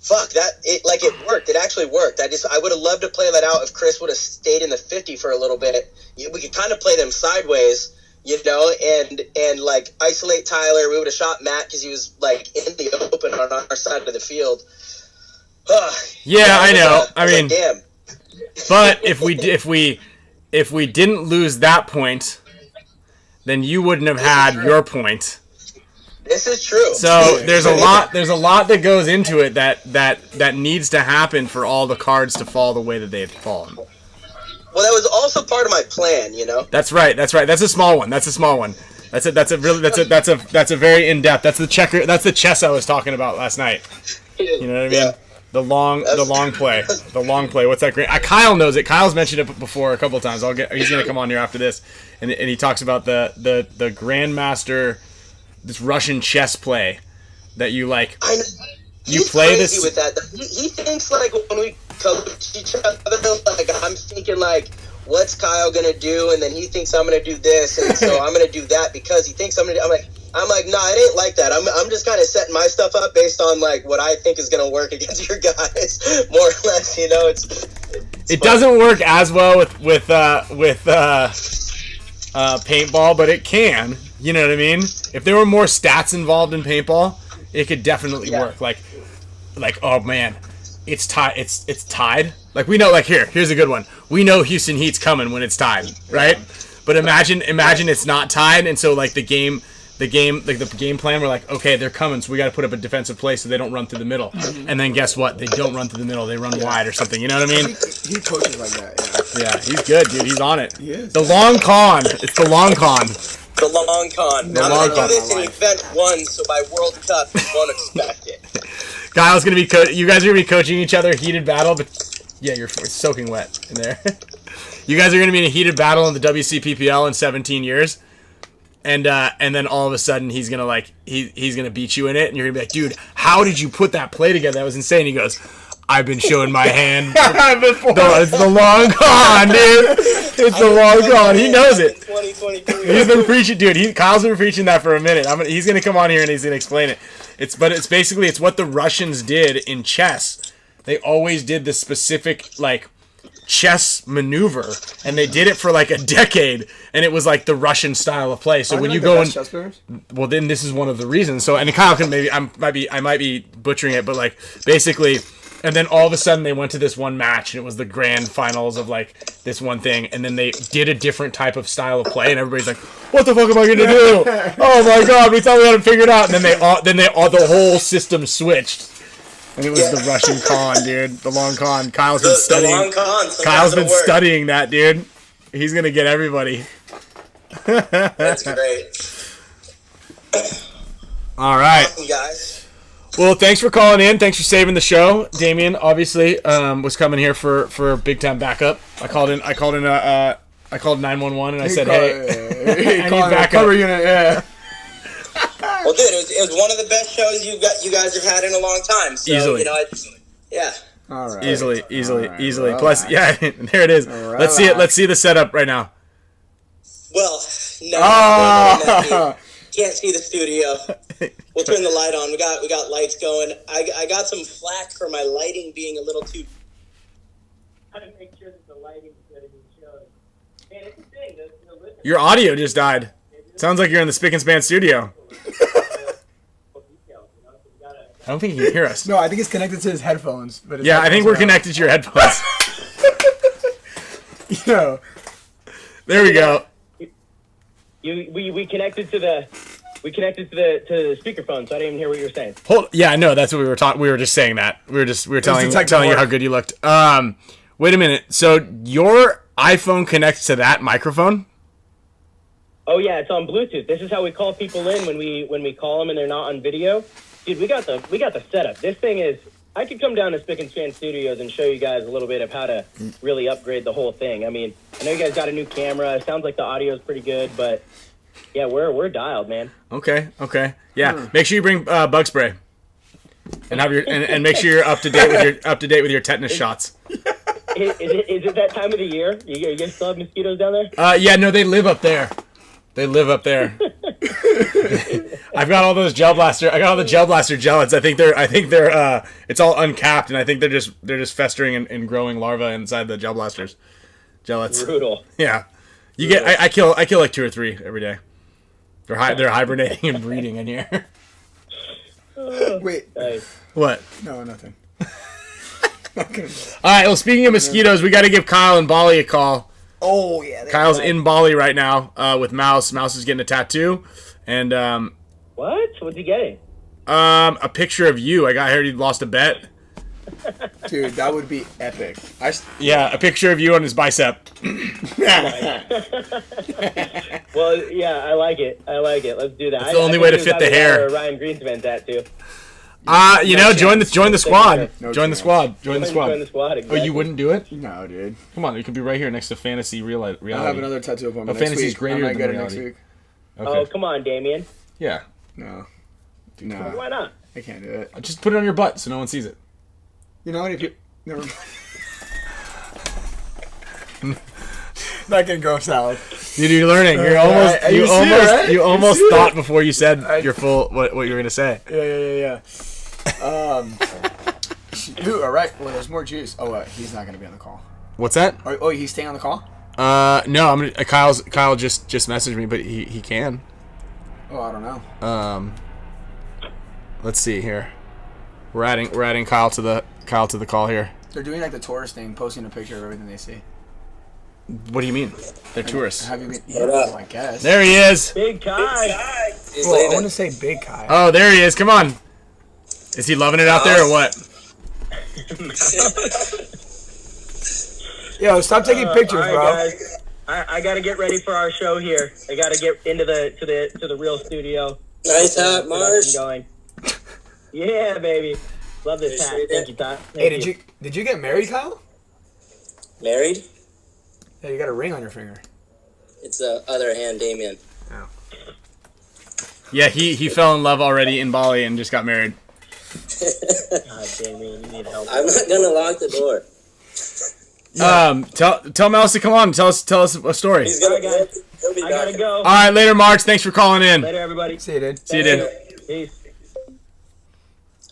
fuck, it worked. It actually worked. I would have loved to play that out if Chris would have stayed in the 50 for a little bit. We could kind of play them sideways, you know, and like isolate Tyler. We would have shot Matt because he was like in the open on our side of the field. Yeah, I know. I mean, like, damn. But if we didn't lose that point, then you wouldn't have had your point. This is true. So there's a lot that goes into it that needs to happen for all the cards to fall the way that they've fallen. Well, that was also part of my plan, you know? That's right. That's a small one. That's a very in depth. That's the checker. That's the chess I was talking about last night. You know what I mean? Yeah. The long play. The long play. What's that great? Kyle knows it. Kyle's mentioned it before a couple of times. He's gonna come on here after this, and he talks about the grandmaster, this Russian chess play that you like. I know. You play crazy this with that. He thinks like when we coach each other, like I'm thinking like, what's Kyle gonna do, and then he thinks I'm gonna do this, and so I'm gonna do that because he thinks I'm gonna. I'm like, nah, it ain't like that. I'm just kind of setting my stuff up based on like what I think is gonna work against your guys, more or less. You know, it doesn't work as well with paintball, but it can. You know what I mean? If there were more stats involved in paintball, it could definitely work. Like oh man, it's tied. It's tied. Like we know. Like here's a good one. We know Houston Heat's coming when it's tied, right? But imagine it's not tied, and so like the game plan, we're like, okay, they're coming, so we got to put up a defensive play so they don't run through the middle. And then guess what? They don't run through the middle. They run wide or something. You know what I mean? He coaches like that. Yeah, he's good, dude. He's on it. He is. The long con. It's the long con. The long con. I'm long gonna con. do this in event 1, so by World Cup you won't expect it. Kyle's gonna be you guys are gonna be coaching each other, heated battle, but yeah, you're soaking wet in there. You guys are gonna be in a heated battle in the WCPPL in 17 years. And then all of a sudden he's gonna he's gonna beat you in it, and you're gonna be like, dude, how did you put that play together? That was insane. He goes, I've been showing my hand before. No, it's the long con, dude. It's the long con. He knows it. 2023. He's been preaching, dude. Kyle's been preaching that for a minute. He's gonna come on here and he's gonna explain it. It's basically what the Russians did in chess. They always did the specific chess maneuver, and they did it for like a decade, and it was like the Russian style of play. So when you go well, then this is one of the reasons. So, and Kyle can maybe I might be butchering it, but like basically, and then all of a sudden they went to this one match, and it was the grand finals of like this one thing, and then they did a different type of style of play, and everybody's like, "What the fuck am I gonna do? Oh my god, we thought we had it figured out." And then the whole system switched. And it was the Russian con, dude. The long con. Kyle's been studying. The long con. Kyle's been studying that, dude. He's gonna get everybody. That's great. All right. Awesome, guys. Well, thanks for calling in. Thanks for saving the show. Damien obviously was coming here for big time backup. I called 911 and I said, "Hey, I need backup." Cover unit, yeah. Well, dude, it was one of the best shows you guys have had in a long time. So, Easily. you know, yeah. All right. Easily. Relax. Plus, yeah, there it is. Let's see it. Let's see the setup right now. Well, no. Oh. Can't see the studio. We'll turn the light on. We got lights going. I got some flack for my lighting being a little too. How to make sure that the lighting's good in the show. Man, it's a thing. Your audio just died. Sounds like you're in the Spick and Span studio. I don't think he can hear us. No, I think it's connected to his headphones. But his I think we're connected to your headphones. Yo. There we go. We connected to the speakerphone, so I didn't even hear what you were saying. No, that's what we were talking. We were just saying that. We were telling you how good you looked. Wait a minute. So your iPhone connects to that microphone? Oh yeah, it's on Bluetooth. This is how we call people in when we call them and they're not on video. Dude, we got the setup. This thing is. I could come down to Spick and Span Studios and show you guys a little bit of how to really upgrade the whole thing. I mean, I know you guys got a new camera. It sounds like the audio is pretty good, but yeah, we're dialed, man. Okay. Yeah, make sure you bring bug spray, and have and make sure you're up to date with your tetanus shots. Is it that time of the year? You guys still have mosquitoes down there? Yeah, no, they live up there. I've got all those gel blaster. I got all the gel blaster gellets. I think they're it's all uncapped, and I think they're just festering and growing larvae inside the gel blasters. Gellets. Brutal. Yeah. You get I kill like 2 or 3 every day. They're hibernating and breeding in here. Wait. Nice. What? No, nothing. All right. Well, speaking of mosquitoes, we got to give Kyle in Bali a call. Oh yeah. Kyle's in Bali right now with Mouse. Mouse is getting a tattoo, and What? What's he getting? a picture of you. I heard he lost a bet. Dude, that would be epic. Yeah, a picture of you on his bicep. Well, yeah, I like it. Let's do that. That's the only way to fit the hair. Ryan Greenspan tattoo. Join the squad. No Join the chance. squad. Join the squad. Join the squad. Oh, Exactly. you wouldn't do it? No, dude. Come on, you could be right here next to fantasy reality. I'll have another tattoo of him But next fantasy's week. greater I might than get it reality. next week. Oh, Okay. come on, Damien. Yeah. No. Why not? I can't do it. Just put it on your butt so no one sees it. You know what? If you never mind. Not gonna go salad. Dude, you're learning. You're you almost thought before you said your full what you were gonna say. Yeah. Dude, all right. Well, there's more juice. Oh, he's not gonna be on the call. What's that? Oh, he's staying on the call. No, I'm gonna. Kyle just messaged me, but he can. Oh, I don't know. Let's see here. We're adding Kyle to the call here. They're doing like the tourist thing, posting a picture of everything they see. What do you mean? They're tourists. Have you been? What up? I guess. There he is. Big Kai. He's Well, I leaving. want to say Big Kai. Oh, there he is. Come on. Is he loving it out there or what? Yo, stop taking pictures, All right, bro. guys. I gotta get ready for our show here. I gotta get into the real studio. Nice hat, Production Mars. Going. Yeah, baby. Love this hat. Appreciate Thank it. you, Todd. Hey, did you get married, Kyle? Married? Yeah, you got a ring on your finger. It's the other hand, Damien. Yeah, he fell in love already in Bali and just got married. God, Damien, you need help. I'm not gonna lock the door. Tell Mouse to come on. Tell us a story. He's gonna. All right, guys. He'll be I back. gotta go. All right, later, March. Thanks for calling in. Later, everybody. See you, dude. See you, dude. Peace.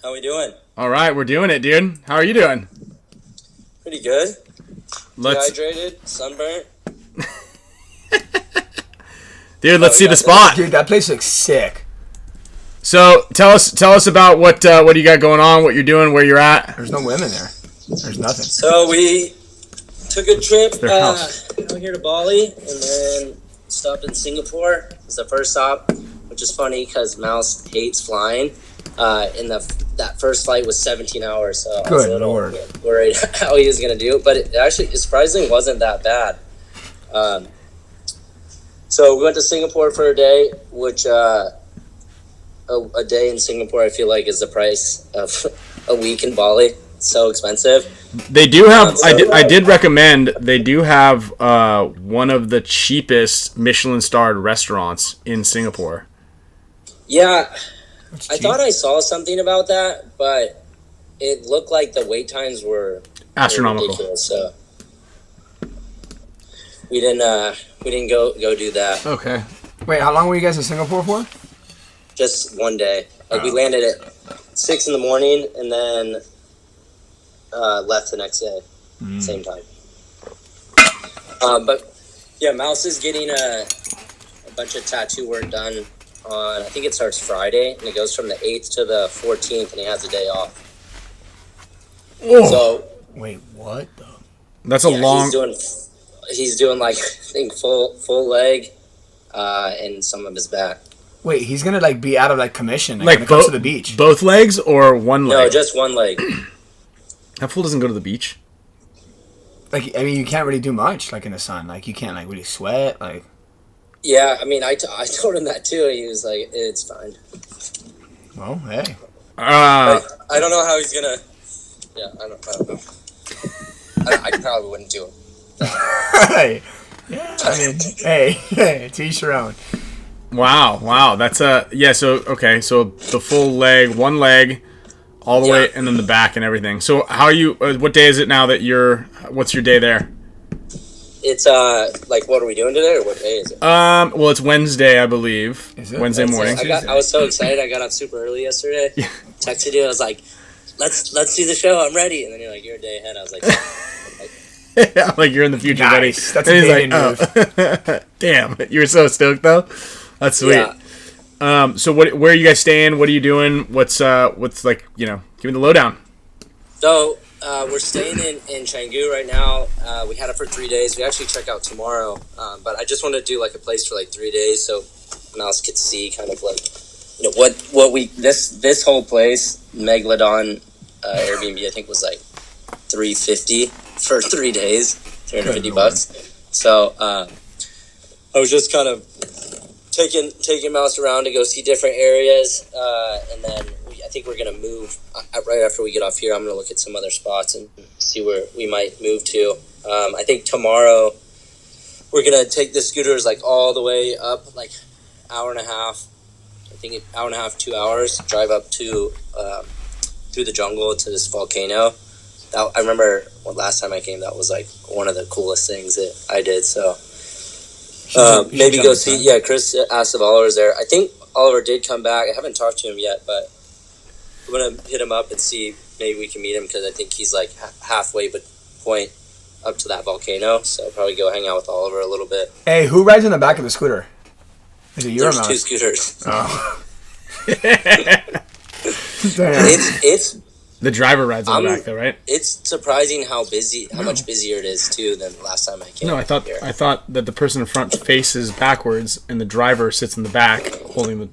How we doing? All right, we're doing it, dude. How are you doing? Pretty good. Let's Dehydrated, sunburnt. let's see we the got spot. Dude, that place looks sick. So tell us about what you got going on, what you're doing, where you're at. There's no women there. There's nothing. So we took a trip their house. out here to Bali and then stopped in Singapore. It was the first stop, which is funny because Mouse hates flying. That first flight was 17 hours, so I was Good a little Lord. worried how he was going to do it. But it surprisingly wasn't that bad. So we went to Singapore for a day, which a day in Singapore I feel like is the price of a week in Bali. It's so expensive. They do have. I did recommend. They do have one of the cheapest Michelin-starred restaurants in Singapore. Yeah, I cheap. thought I saw something about that, but it looked like the wait times were Astronomical. ridiculous, so we didn't go do that. Okay. Wait, how long were you guys in Singapore for? Just one day. Like we landed at 6 a.m. and then left the next day, same time. But yeah, Mouse is getting a bunch of tattoo work done on, I think it starts Friday, and it goes from the 8th to the 14th, and he has a day off. Oh, So Wait, what? that's a yeah, long. he's doing like I think full leg, and some of his back. Wait, he's gonna like be out of like commission Like when it comes to the beach. both legs or one No, leg? just one leg. That fool doesn't go to the beach. Like, I mean, you can't really do much like in the sun. Like, you can't like really sweat. Like, Yeah, I mean, I told him that too, and he was like, "It's fine." well, hey. I don't know how he's gonna. Yeah, I don't know. I probably wouldn't do it. Hey. Yeah, I mean, hey, to each your own. Wow. That's yeah. So okay. So the full leg, one leg, all the Yeah. way, and then the back and everything. So how are you? What day is it now that you're? What's your day there? It's like, what are we doing today, or what day is it? Well, it's Wednesday, I believe. Is it? Wednesday morning? I was so excited. I got up super early yesterday. Texted you. I was like, "Let's do the show. I'm ready." And then you're like, "You're a day ahead." I was like, Like you're in the future, Nice. buddy. That's a And he's Canadian oh. Damn, you were so stoked though. That's sweet. Yeah. So where are you guys staying? What are you doing? What's like, give me the lowdown. So we're staying in Canggu right now. We had it for 3 days. We actually check out tomorrow, but I just want to do like a place for like 3 days so Mouse could see kind of like what we this whole place, Megalodon Airbnb, I think, was like $350 for 3 days, $350. So I was just kind of taking Mouse around to go see different areas, and then I think we're gonna move right after we get off here. I'm gonna look at some other spots and see where we might move to. I think tomorrow we're gonna take the scooters like all the way up, like hour and a half. I think hour and a half, 2 hours. Drive up to through the jungle to this volcano. I remember last time I came, that was like one of the coolest things that I did. So maybe go see. Yeah, Chris asked if Oliver's there. I think Oliver did come back. I haven't talked to him yet, but I'm gonna hit him up and see maybe we can meet him, because I think he's like halfway point up to that volcano. So I'll probably go hang out with Oliver a little bit. Hey, who rides in the back of the scooter? Is it you or There's Mouse? 2 scooters. Oh. It's The driver rides on the back, though, right? It's surprising how much busier it is too than last time I came. No, I thought that the person in front faces backwards and the driver sits in the back holding the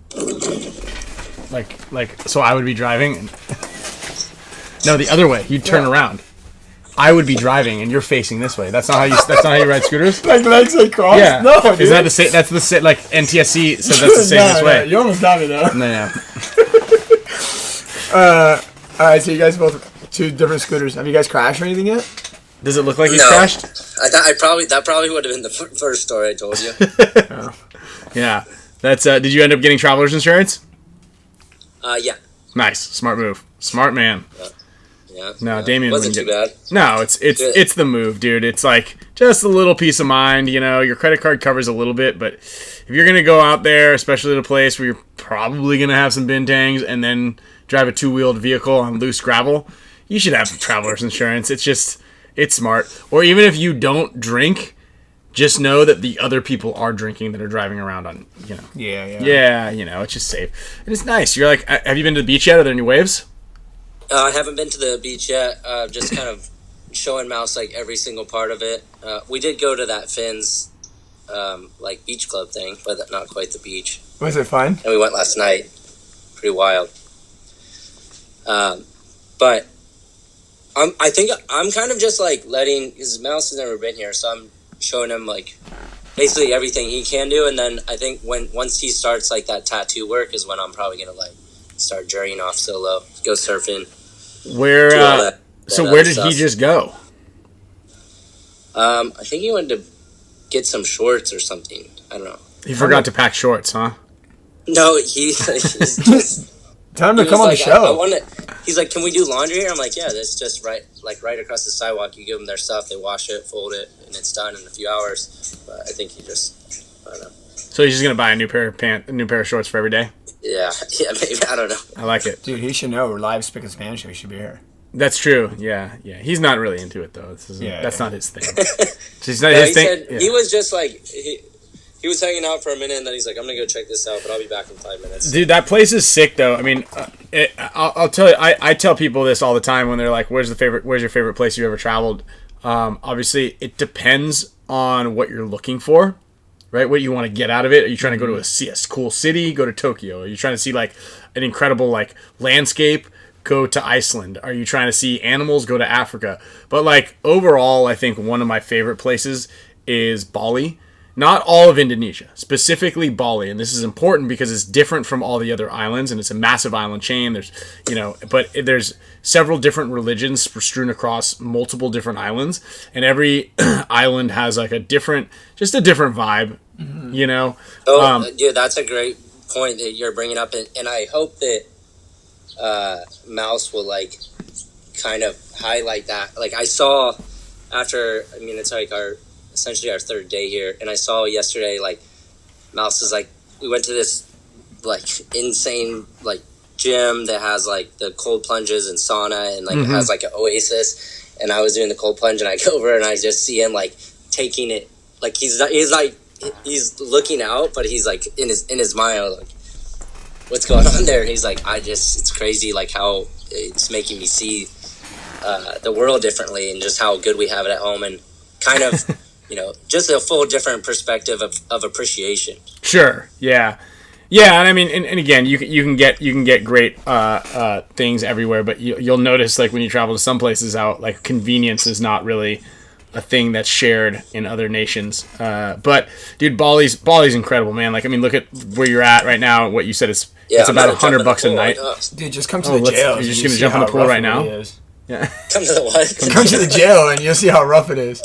like. So I would be driving. No, the other way. You'd turn around. I would be driving and you're facing this way. That's not how you ride scooters. Like legs like crossed? Yeah. No, dude. Is that the same? That's the same. Like NTSC said that's the same way. You almost got me though. No. All right, so you guys both 2 different scooters. Have you guys crashed or anything yet? Does it look like he's No. crashed? That probably would have been the first story I told you. Oh. Yeah. That's. Did you end up getting traveler's insurance? Yeah. Nice. Smart move. Smart man. Yeah. No, Damien wasn't wouldn't too get. bad. No, it's the move, dude. It's like just a little peace of mind. You know, your credit card covers a little bit, but if you're gonna go out there, especially at a place where you're probably gonna have some bintangs and then drive a 2-wheeled vehicle on loose gravel, you should have traveler's insurance. It's smart. Or even if you don't drink, just know that the other people are drinking that are driving around on. You know. Yeah. You know, it's just safe. And it's nice. You're like, have you been to the beach yet? Are there any waves? I haven't been to the beach yet. Just kind of showing Mouse like every single part of it. We did go to that Finn's like beach club thing, but not quite the beach. Was it fun? And we went last night. Pretty wild. But I think I'm kind of just like letting, because Mouse has never been here, so I'm showing him like basically everything he can do, and then I think once he starts like that tattoo work is when I'm probably gonna like start journeying off solo, go surfing. Where? Where did he just go? I think he went to get some shorts or something. I don't know. He forgot to pack shorts, huh? No, he's just. Tell him to come on the show. He's like, can we do laundry here? I'm like, yeah, that's just right across the sidewalk. You give them their stuff, they wash it, fold it, and it's done in a few hours. But I think I don't know. So he's just gonna buy a new pair of shorts for every day. Yeah, maybe, I don't know. I like it, dude. He should know. We're live SPICKNSPAN show. He should be here. That's true. Yeah. He's not really into it though. That's not his thing. He's not his thing. He was just like he was hanging out for a minute, and then he's like, I'm gonna go check this out, but I'll be back in 5 minutes. Dude, that place is sick though. I mean, I'll tell you. I tell people this all the time when they're like, "Where's your favorite place you ever traveled?" Obviously, it depends on what you're looking for. Right, what you want to get out of it? Are you trying to go to a cool city? Go to Tokyo. Are you trying to see like an incredible like landscape? Go to Iceland. Are you trying to see animals? Go to Africa. But like overall, I think one of my favorite places is Bali. Not all of Indonesia, specifically Bali, and this is important because it's different from all the other islands, and it's a massive island chain. But there's several different religions strewn across multiple different islands, and every island has like a different vibe. Mm-hmm. You know. Dude, that's a great point that you're bringing up, and I hope that Mouse will like kind of highlight that. Like I saw after, I mean, it's like essentially our 3rd day here, and I saw yesterday like Mouse is like, we went to this like insane like gym that has like the cold plunges and sauna and like it has like an oasis, and I was doing the cold plunge and I go over and I just see him like taking it, like he's looking out, but he's like in his mind like, what's going on there? And he's like, it's crazy like how it's making me see the world differently and just how good we have it at home, and kind of just a full different perspective of appreciation. Sure, yeah. Yeah, and I mean, and again, you can get great things everywhere, but you'll notice like when you travel to some places how like convenience is not really a thing that's shared in other nations. But dude, Bali's incredible, man. Like I mean, look at where you're at right now. What you said is it's about $100 a night. Dude, just come to the jail. You're just gonna jump in the pool right now. Yeah. Come to the what? Come to the jail and you'll see how rough it is.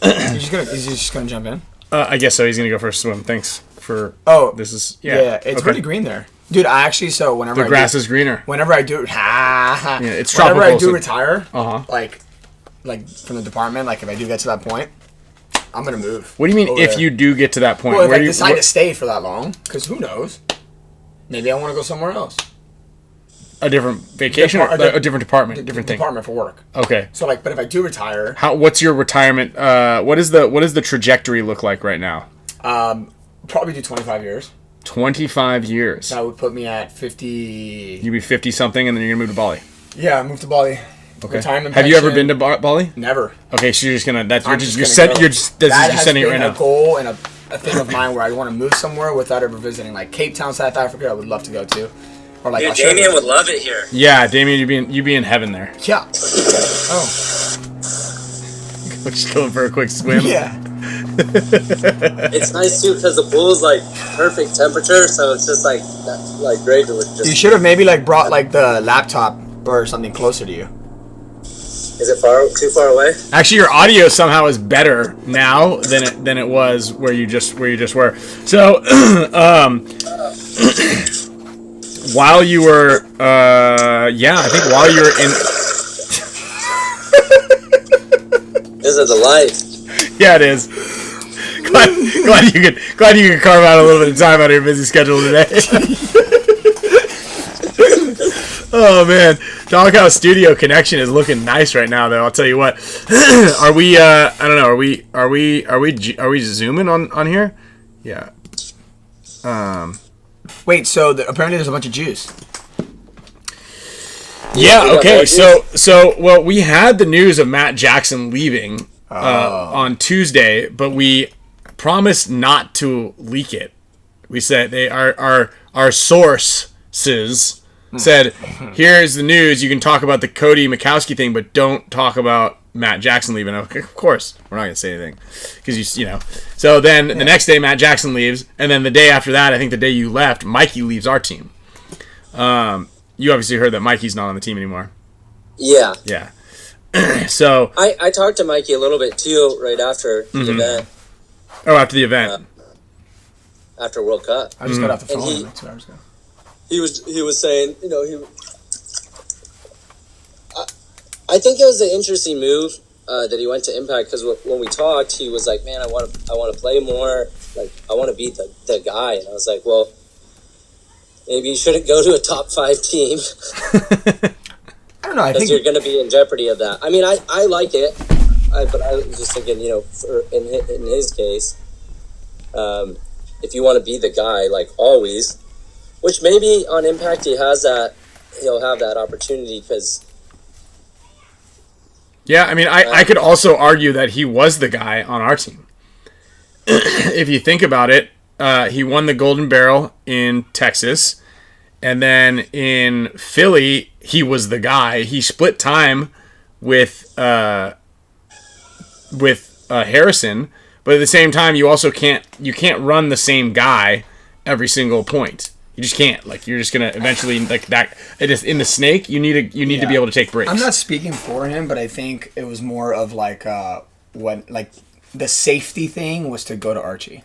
He's just gonna jump in. I guess so. He's gonna go for a swim. Thanks for. This is okay. it's pretty green there, dude. I actually whenever the grass is greener. Whenever I do, it's tropical. Whenever I do retire, like from the department, like if I do get to that point, I'm gonna move. What do you mean if you do get to that point? Well, if I decide to stay for that long, because who knows? Maybe I want to go somewhere else. A different vacation, or a different department, different thing. Department for work. Okay. So but if I do retire, what's your retirement? What does the trajectory look like right now? Probably do 25 years. 25 years. That would put me at 50. You'd be 50 something, and then you're gonna move to Bali. Yeah, move to Bali. Okay. Retirement. Have you ever been to Bali? Never. Okay, so you're just gonna. You're just That has sending it been right a now. goal and a thing of mine where I want to move somewhere without ever visiting, like Cape Town, South Africa. I would love to go to. Or like Australia. Damien would love it here. Yeah, Damien, you'd be in heaven there. Yeah. Oh. Just going for a quick swim. Yeah. It's nice too because the pool is like perfect temperature, so it's just like great to just. You should have maybe brought the laptop or something closer to you. Is it too far away? Actually, your audio somehow is better now than it was where you just were. So, while you were, I think while you were in. This is a delight. Yeah, it is. Glad you could carve out a little bit of time out of your busy schedule today. Oh man, Doghouse Studio connection is looking nice right now, though. I'll tell you what. Are we? I don't know. Are we zooming on here? Yeah. Wait. So apparently there's a bunch of juice. Yeah. Okay. So we had the news of Matt Jackson leaving on Tuesday, but we promised not to leak it. We said our sources said, here's the news. You can talk about the Cody Mikowski thing, but don't talk about Matt Jackson leaving. Okay, of course, we're not gonna say anything because you know. So then the next day, Matt Jackson leaves, and then the day after that, I think the day you left, Mikey leaves our team. You obviously heard that Mikey's not on the team anymore. Yeah. Yeah. So I talked to Mikey a little bit too right after the event. Oh, after the event. After World Cup. I just got off the phone he- like 2 hours ago. He was saying, you know, I think it was an interesting move that he went to Impact because when we talked, he was like, man, I want to play more. Like, I want to be the guy. And I was like, well, maybe you shouldn't go to a top 5 team. I don't know. I Because think you're going to be in jeopardy of that. I mean, I like it, but I was just thinking, you know, in his case, if you want to be the guy, like always, which maybe on Impact he'll have that opportunity because. Yeah, I mean, I could also argue that he was the guy on our team. If you think about it, he won the Golden Barrel in Texas, and then in Philly, he was the guy. He split time with Harrison, but at the same time, you can't run the same guy every single point. You just can't. Like, you're just gonna eventually like that. It is in the snake. You need to be able to take breaks. I'm not speaking for him, but I think it was more of when the safety thing was to go to Archie.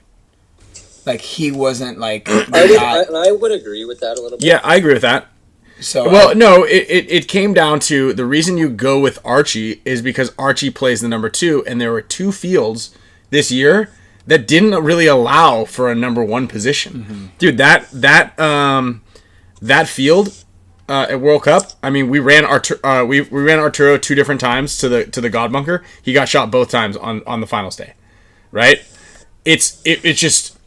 Like, he wasn't like. I would agree with that a little bit. Yeah, I agree with that. So no, it came down to the reason you go with Archie is because Archie plays the number 2, and there were 2 fields this year that didn't really allow for a number 1 position. Mm-hmm. Dude, that field at World Cup, I mean, we ran Arturo 2 different times to the God bunker. He got shot both times on the finals day, right? It just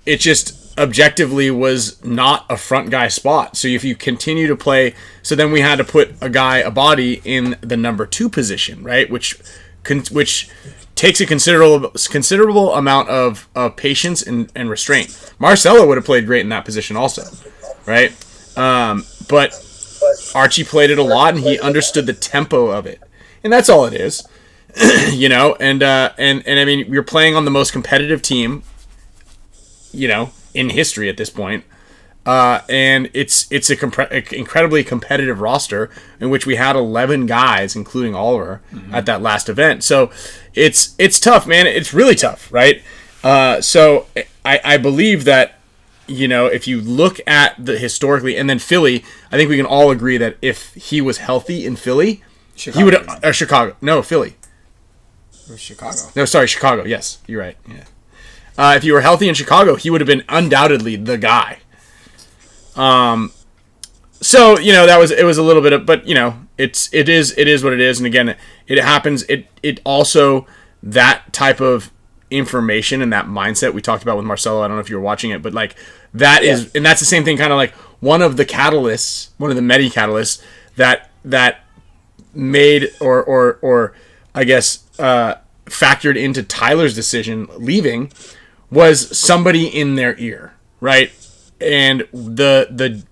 objectively was not a front guy spot. So if you continue to play, so then we had to put a body in the number 2 position, right? Which takes a considerable amount of patience and restraint. Marcelo would have played great in that position also, right? But Archie played it a lot, and he understood the tempo of it, and that's all it is, you know. And I mean, you're playing on the most competitive team, you know, in history at this point. And it's a incredibly competitive roster in which we had 11 guys, including Oliver, at that last event. So it's tough, man. It's really tough, right? So I believe that, you know, if you look at the historically, and then Philly, I think we can all agree that if he was healthy in Philly, he would have Chicago. No, Philly. It was Chicago. No, sorry, Chicago. Yes, you're right. Yeah. If he were healthy in Chicago, he would have been undoubtedly the guy. So, you know, it was a little bit of, but you know, it is what it is. And again, it happens. It also, that type of information and that mindset we talked about with Marcelo, I don't know if you were watching it, but like that is, and that's the same thing, kind of like one of the catalysts, one of the many catalysts that made, or I guess, factored into Tyler's decision leaving was somebody in their ear, right? And the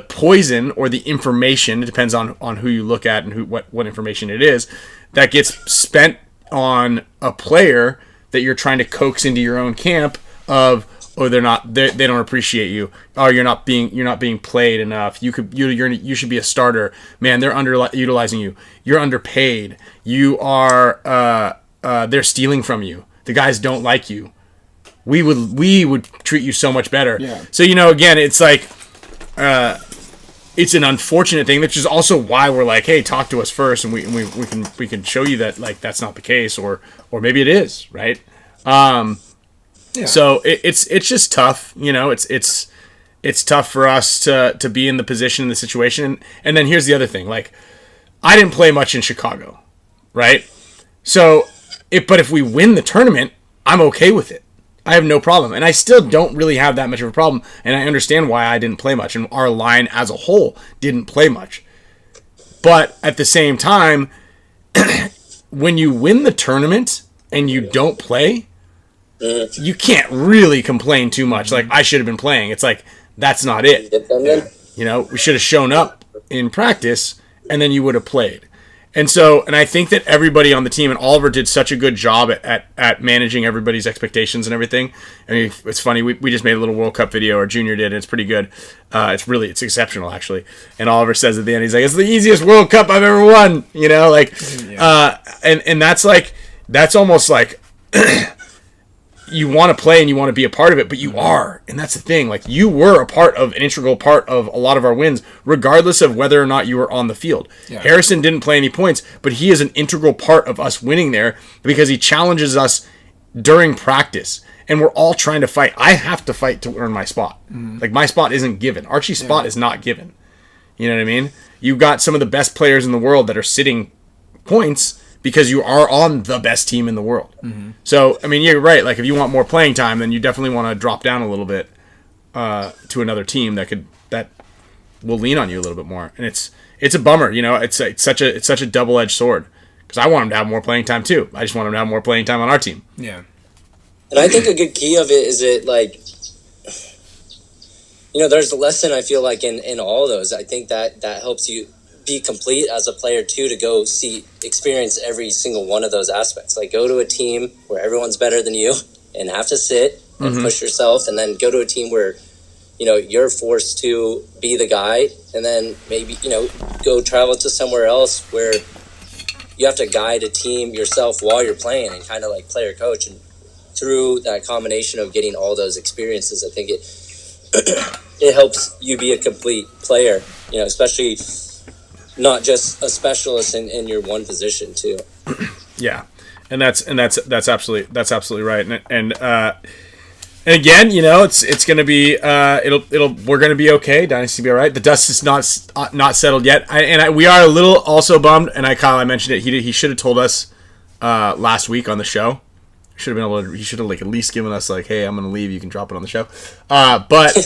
poison or the information, it depends on who you look at and what information it is, that gets spent on a player that you're trying to coax into your own camp of, oh, they don't appreciate you. Oh, you're not being played enough. You should be a starter. Man, they're underutilizing you. You're underpaid. You are they're stealing from you. The guys don't like you. We would treat you so much better. Yeah. So, you know, again, it's like, it's an unfortunate thing, which is also why we're like, hey, talk to us first, and we can show you that, like, that's not the case, or maybe it is, right? Yeah. So it's just tough, you know. It's tough for us to be in the position, in the situation, and then here's the other thing, like, I didn't play much in Chicago, right? So, but if we win the tournament, I'm okay with it. I have no problem. And I still don't really have that much of a problem. And I understand why I didn't play much. And our line as a whole didn't play much. But at the same time, when you win the tournament and you don't play, you can't really complain too much. Like, I should have been playing. It's like, that's not it. You know, we should have shown up in practice, and then you would have played. And I think that everybody on the team, and Oliver did such a good job at managing everybody's expectations and everything. I mean, it's funny, we just made a little World Cup video, or Junior did, and it's pretty good. It's exceptional, actually. And Oliver says at the end, he's like, it's the easiest World Cup I've ever won, you know, like, and that's like, that's almost like, you want to play and you want to be a part of it, but you are. And that's the thing. Like, you were an integral part of a lot of our wins, regardless of whether or not you were on the field. Yeah. Harrison didn't play any points, but he is an integral part of us winning there because he challenges us during practice. And we're all trying to fight. I have to fight to earn my spot. Like, my spot isn't given. Archie's spot is not given. You know what I mean? You've got some of the best players in the world that are sitting points because you are on the best team in the world. So, I mean, you're right. Like, if you want more playing time, then you definitely want to drop down a little bit to another team that will lean on you a little bit more. And it's a bummer, you know. It's such a double-edged sword because I want him to have more playing time too. I just want him to have more playing time on our team. Yeah. And I think a good key of it is you know, there's a lesson I feel like in all those. I think that helps you be complete as a player too, to go experience every single one of those aspects. Like, go to a team where everyone's better than you and have to sit and push yourself, and then go to a team where, you know, you're forced to be the guy, and then maybe, you know, go travel to somewhere else where you have to guide a team yourself while you're playing and kind of like player coach. And through that combination of getting all those experiences, I think it helps you be a complete player, you know, especially not just a specialist in your one position too. Yeah, and that's absolutely right. And again, you know, it's gonna be we're gonna be okay. Dynasty will be all right. The dust is not settled yet. We are a little also bummed. And Kyle, I mentioned it. He should have told us last week on the show. Should have been able to. He should have, like, at least given us, like, hey, I'm gonna leave. You can drop it on the show. But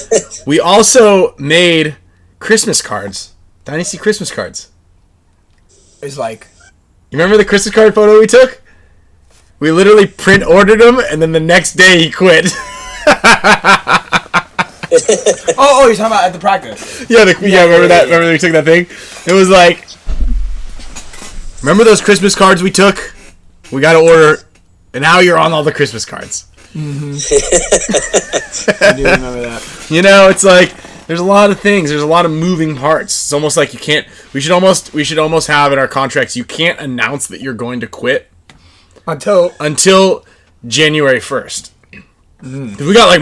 we also made Christmas cards. Dynasty Christmas cards. It's like, you remember the Christmas card photo we took? We literally print ordered him, and then the next day he quit. Oh, you're talking about at the practice. Yeah, remember that? Remember we took that thing? It was like, remember those Christmas cards we took? We got to order, and now you're on all the Christmas cards. Mm-hmm. I do remember that. You know, it's like there's a lot of things. There's a lot of moving parts. It's almost like you can't. We should almost have in our contracts. You can't announce that you're going to quit until January 1st. We got like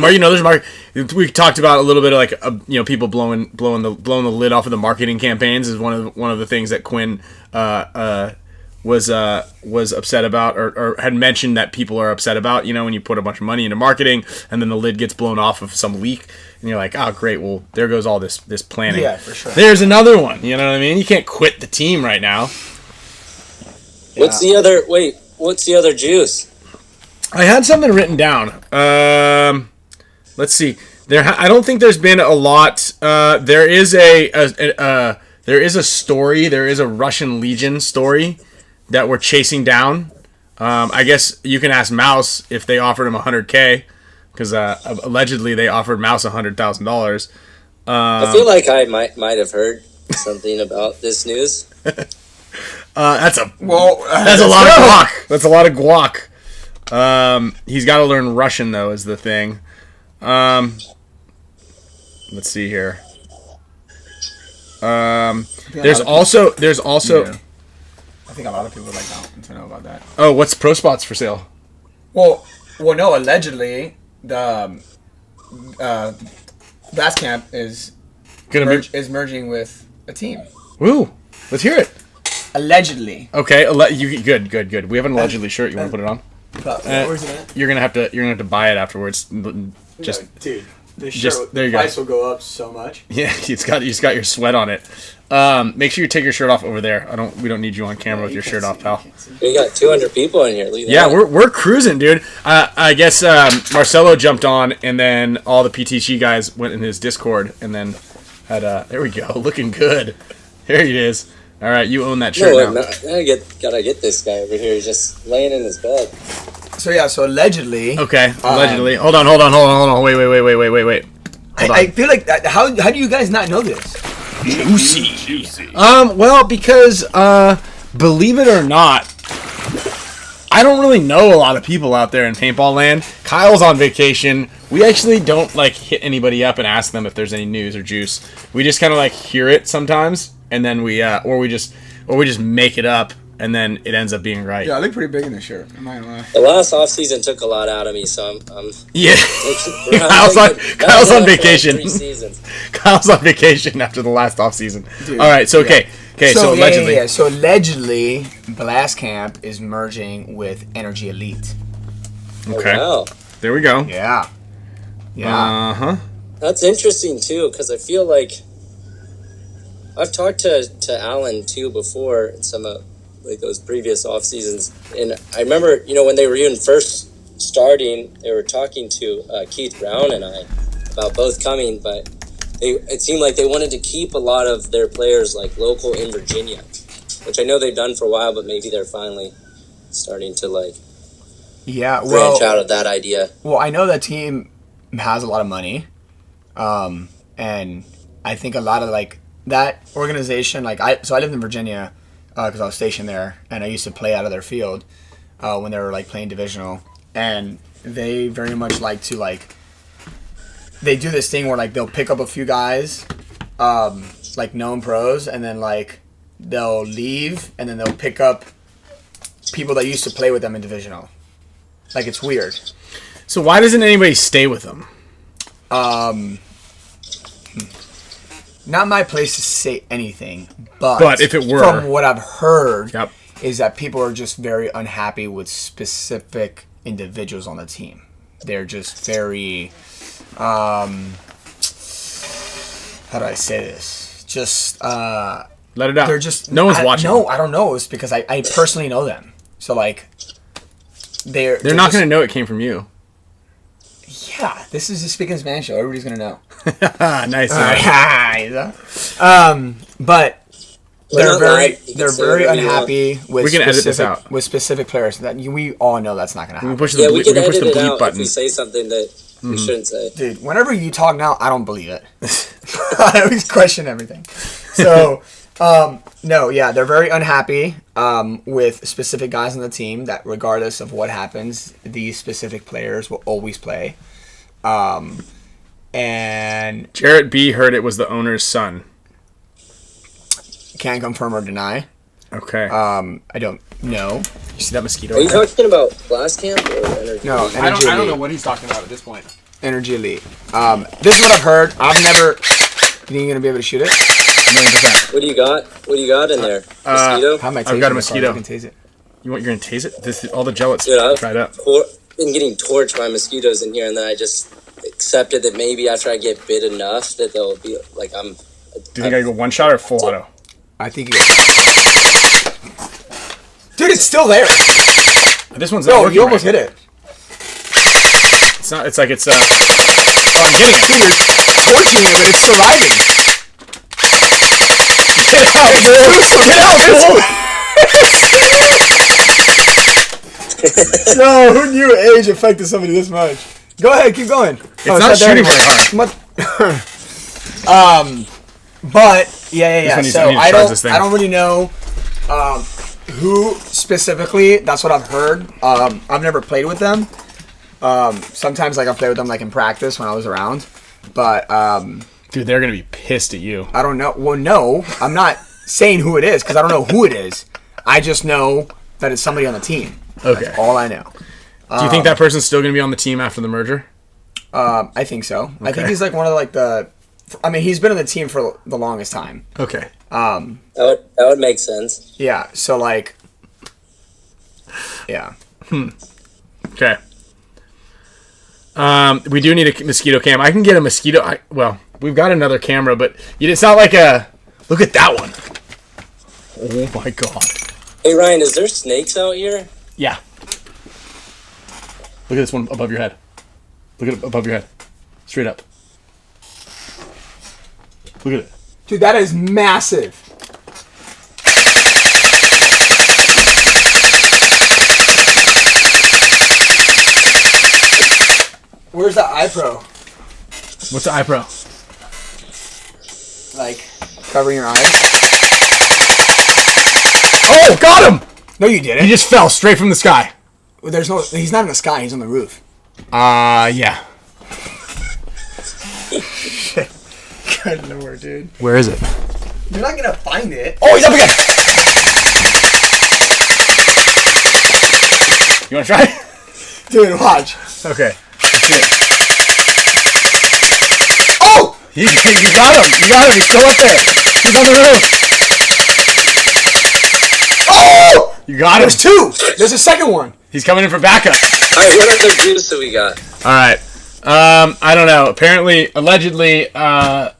there's we talked about a little bit of like people blowing the lid off of the marketing campaigns is one of the things that Quinn was upset about or had mentioned that people are upset about. You know, when you put a bunch of money into marketing and then the lid gets blown off of some leak and you're like, oh great, well there goes all this planning. Yeah, for sure. There's another one. You know what I mean? You can't quit the team right now. What's the other juice? I had something written down. Let's see. I don't think there's been a lot. There is a story. There is a Russian Legion story that we're chasing down. I guess you can ask Mouse if they offered him $100K because allegedly they offered Mouse $100,000. I feel like I might have heard something about this news. That's a lot of guac. That's a lot of guac. He's got to learn Russian though, is the thing. Let's see here. There's also. I think a lot of people would like to know about that. Oh, what's Pro Spots for sale? Well, no. Allegedly, the Bass Camp is merging with a team. Woo! Let's hear it. Allegedly. Okay. Good. We have an allegedly shirt. You want to put it on? Where's it at? You're gonna have to buy it afterwards. Dude, the price will go up so much. Yeah, it's got your sweat on it. Make sure you take your shirt off over there. We don't need you on camera with your shirt off, pal. We got 200 people in here. Yeah, we're cruising, dude. I guess Marcelo jumped on, and then all the PTC guys went in his Discord, and then had there we go, looking good. Here he is. All right, you own that shirt now. Gotta get this guy over here. He's just laying in his bed. So allegedly. Okay, allegedly. Hold on. Wait. I feel like how do you guys not know this? Juicy. Well, because believe it or not, I don't really know a lot of people out there in paintball land. Kyle's on vacation. We actually don't hit anybody up and ask them if there's any news or juice. We just kind of hear it sometimes, and then we just make it up, and then it ends up being right. Yeah, I look pretty big in this shirt. I'm not gonna lie. The last off season took a lot out of me, so I'm yeah. Kyle's on vacation. 3 seasons. Kyle's on vacation after the last off season. Dude, all right, so okay. Okay, so allegedly. Yeah. So allegedly, Blast Camp is merging with Energy Elite. Okay. Oh, wow. There we go. Yeah. That's interesting too, because I feel like I've talked to Alan too before in some of those previous off seasons, and I remember when they were even first starting, they were talking to Keith Brown and I about both coming, but it seemed like they wanted to keep a lot of their players local in Virginia, which I know they've done for a while, but maybe they're finally starting to branch out of that idea. Well, I know that team has a lot of money, and I think a lot of that organization. I lived in Virginia because I was stationed there, and I used to play out of their field when they were playing divisional, and they very much like to they do this thing where they'll pick up a few guys, known pros, and then they'll leave, and then they'll pick up people that used to play with them in divisional. It's weird. So why doesn't anybody stay with them? Not my place to say anything, but if it were, from what I've heard, yep, is that people are just very unhappy with specific individuals on the team. They're just very, how do I say this? Just let it out. They're just no one's watching. No, I don't know. It's because I personally know them. So they're not going to know it came from you. Yeah, this is the SPICKNSPAN show. Everybody's gonna know. Nice. But They're very You can they're say very whatever you want. unhappy with We can edit this specific out. with specific players. That we all know that's not gonna We happen. push the Yeah, we we can can push edit the it bleep out button. if we say something that we shouldn't say. Dude, whenever you talk now, I don't believe it. I always question everything. So, no, yeah, they're very unhappy with specific guys on the team that regardless of what happens, these specific players will always play. And Jarrett B heard it was the owner's son. can't confirm or deny. Okay. I don't know. You see that mosquito? Are you there? talking about Blast Camp or Energy? No, League? Energy I don't know Elite. what he's talking about at this point. Energy Elite. This is what I've heard. I've never... You think you're going to be able to shoot it? 100%. What do you got? What do you got in there? Mosquito? How am I I've got a tasing this? mosquito. I can tase it. You're going to tase it? All the gelatin's Dude, I've dried up. been getting torched by mosquitoes in here, and then I just accepted that maybe after I get bit enough that they'll be like I'm. Do you think I go one shot or full auto? I think you... Dude, it's still there. This one's not No, working you almost right. hit it. It's not. It's like it's. Oh, I'm getting it. Dude, you're torching it, but it's surviving. Get out, fool! Get out, fool! No, who knew age affected somebody this much? Go ahead, keep going. It's not shooting very hard. But yeah. one needs- So I need to I charge this thing. don't really know who specifically. That's what I've heard. I've never played with them. Sometimes like I played with them like in practice when I was around, but Dude, they're gonna be pissed at you. I don't know. Well, no, I'm not saying who it is because I don't know who it is. I just know that it's somebody on the team. Okay. That's all I know. Do you think that person's still gonna be on the team after the merger? I think so. I think Okay. he's like one of like the. I mean, he's been on the team for the longest time. Okay. That would make sense. Yeah. So like. Yeah. Okay. We do need a mosquito cam. I can get a mosquito. Well, we've got another camera, but it's not like a. Look at that one. Oh my god. Hey Ryan, is there snakes out here? Yeah. Look at this one above your head. Look at it above your head. Straight up. Look at it. Dude, that is massive. Where's the iPro? What's the iPro? Like, covering your eyes? Oh, got him! No, you didn't. He just fell straight from the sky. There's no. He's not in the sky. He's on the roof. Yeah. Good lord, dude. Where is it? You're not gonna find it. Oh, he's up again! You wanna try? Dude, watch. Okay. Let's see it. Oh! You got him! You got him! He's still up there! He's on the roof! Oh! You got him! There's two. There's a second one. He's coming in for backup. Alright, what other juice do we got? Alright. I don't know. Apparently, allegedly, I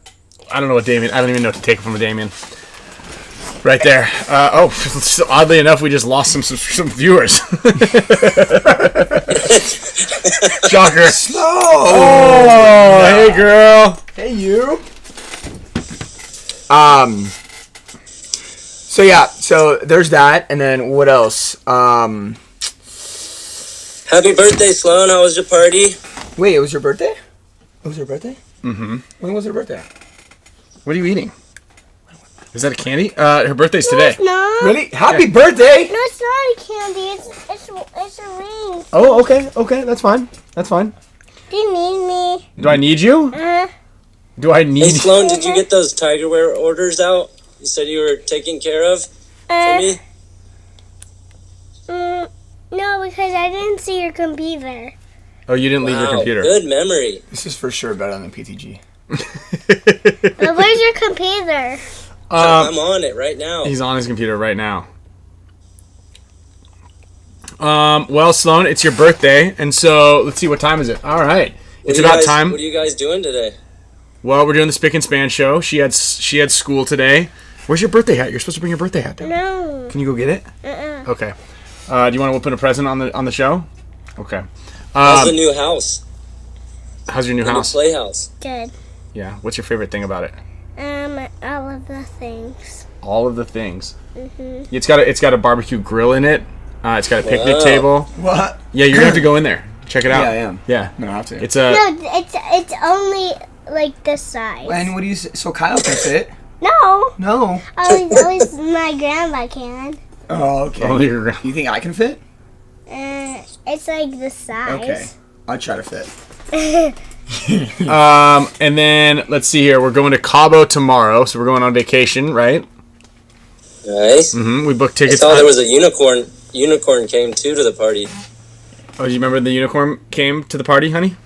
don't know what Damien... I don't even know what to take from a Damien. Right there. Oddly enough, we just lost some viewers. Shocker. Oh, hey, girl. Hey, you. So yeah, so there's that, and then what else? Happy birthday, Sloan. How was your party? Wait, it was your birthday? It was your birthday? Mm-hmm. When was your birthday? What are you eating? Is that a candy? Her birthday's today. No, Really? Happy birthday! no, it's not a candy. It's a ring. Oh, okay. Okay, that's fine. That's fine. Do you need me? Do I need you? Do I Hey, need you? Sloan, did you get those tiger wear orders out? You said you were taking care of for me? No, because I didn't see your computer. Oh, you didn't leave your computer. Good memory. This is for sure better than PTG. Where's your computer? I'm on it right now. He's on his computer right now. Well, Sloan, it's your birthday, and so let's see, what time is it? All right, it's about time. What are you guys doing today? Well, we're doing the Spick and Span show. She had school today. Where's your birthday hat? You're supposed to bring your birthday hat down. No. Can you go get it? Okay. Do you want to open a present on the show? Okay. How's the new house? How's your new The house? playhouse. Good. Yeah. What's your favorite thing about it? All of the things. all of the things. It's got a barbecue grill in it. It's got a picnic table. What? Yeah, you're gonna have to go in there. Check it out. Yeah, I am. Yeah. I'm gonna have to. It's a. No, it's only like this size. And what do you say? So Kyle can fit? No. No. At least my grandma can. Oh, okay. Only your grandma. You think I can fit? It's like this size. Okay. I'll try to fit. And then let's see here. We're going to Cabo tomorrow, so we're going on vacation, right? Nice. We booked I tickets. saw there was a unicorn. Unicorn came too to the party. Oh, do you remember the unicorn came to the party, honey?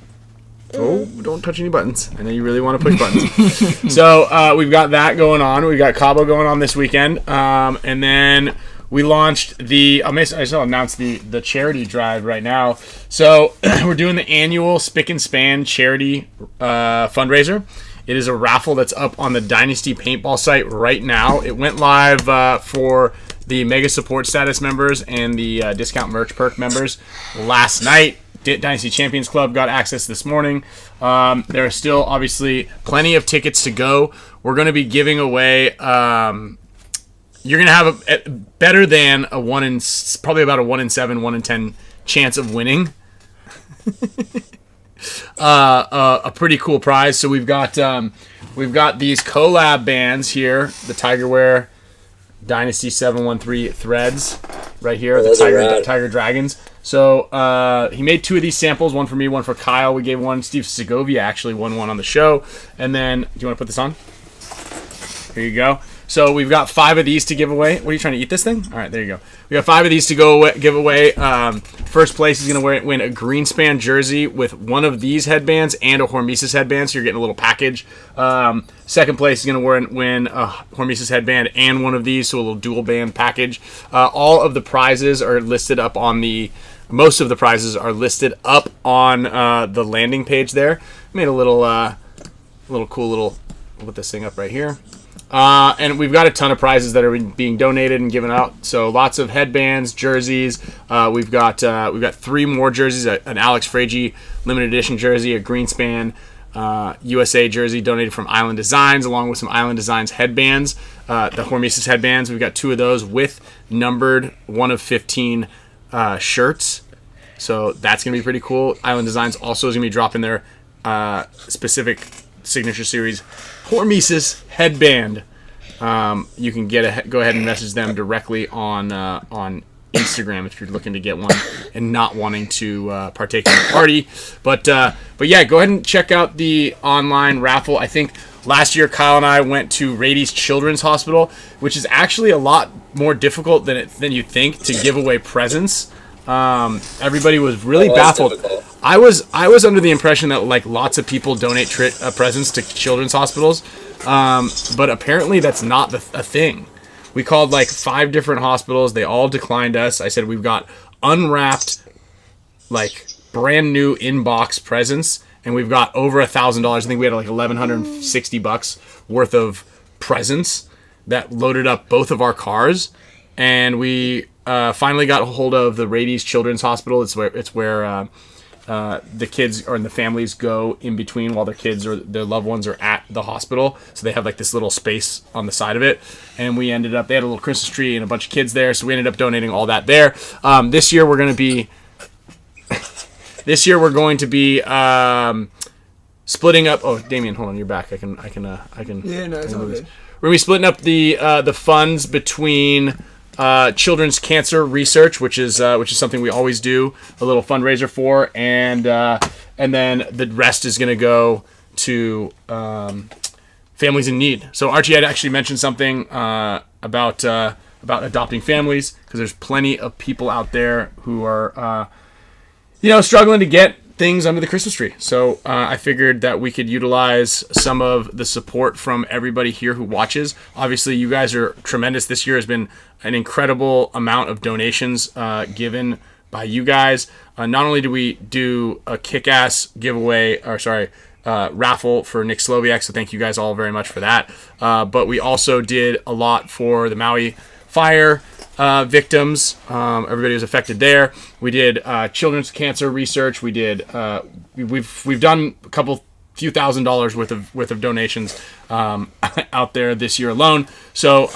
Oh, don't touch any buttons. I know you really want to push buttons. So we've got that going on. We've got Cabo going on this weekend. And then we launched I shall announce the charity drive right now. So we're doing the annual SPICKNSPAN charity fundraiser. It is a raffle that's up on the Dynasty Paintball site right now. It went live for the Mega Support Status members and the Discount Merch Perk members last night. Dynasty Champions Club got access this morning. There are still obviously plenty of tickets to go. We're going to be giving away. You're going to have a better than probably about a 1 in 7, 1 in 10 chance of winning. A pretty cool prize. So we've got these collab bands here, the Tigerwear Dynasty 713 threads right here, Oh, the those are rad. Tiger Dragons. So he made 2 of these samples, one for me, one for Kyle. We gave one. Steve Segovia actually won one on the show. And then, do you want to put this on? Here you go. So we've got 5 of these to give away. What are you trying to eat this thing? All right, there you go. We got 5 of these to give away. First place is going to win a Greenspan jersey with one of these headbands and a HORMESIS headband, so you're getting a little package. Second place is going to win a HORMESIS headband and one of these, so a little dual band package. All of the prizes are listed up on most of the prizes are listed up on the landing page there. Made a little cool little. We'll put this thing up right here. And we've got a ton of prizes that are being donated and given out. So lots of headbands, jerseys. We've got 3 more jerseys: an Alex FRAIGE limited edition jersey, a Greenspan USA jersey donated from Island Designs, along with some Island Designs headbands. The HORMESIS headbands. We've got 2 of those with numbered 1 of 15 shirts. So that's gonna be pretty cool. Island Designs also is gonna be dropping their specific signature series HORMESIS headband. You can go ahead and message them directly on Instagram if you're looking to get one and not wanting to partake in the party. But yeah, go ahead and check out the online raffle. I think last year Kyle and I went to Rady's Children's Hospital, which is actually a lot more difficult than you think to give away presents. Everybody was really baffled. Difficult. I was under the impression that like lots of people donate presents to children's hospitals, but apparently that's not a thing. We called like 5 different hospitals. They all declined us. I said we've got unwrapped, like brand new inbox presents, and we've got over $1,000. I think we had like $1,160 worth of presents that loaded up both of our cars, and we finally got a hold of the Rady's Children's Hospital. It's where the kids or the families go in between while their kids or their loved ones are at the hospital. So they have like this little space on the side of it. And they had a little Christmas tree and a bunch of kids there. So we ended up donating all that there. This year we're going to be splitting up. Oh, Damien, hold on, you're back. I can. Yeah, no, it's all good. We're going to be splitting up the funds between children's cancer research, which is something we always do a little fundraiser for, and then the rest is going to go to families in need. So Archie had actually mentioned something about adopting families, because there's plenty of people out there who are struggling to get things under the Christmas tree. So I figured that we could utilize some of the support from everybody here who watches. Obviously, you guys are tremendous. This year has been an incredible amount of donations given by you guys. Not only do we do a kick-ass raffle for Nick SLOWIAK, so thank you guys all very much for that. But we also did a lot for the Maui fire victims, everybody was affected there. We did children's cancer research. We did we've done a few $1,000s worth of donations out there this year alone. So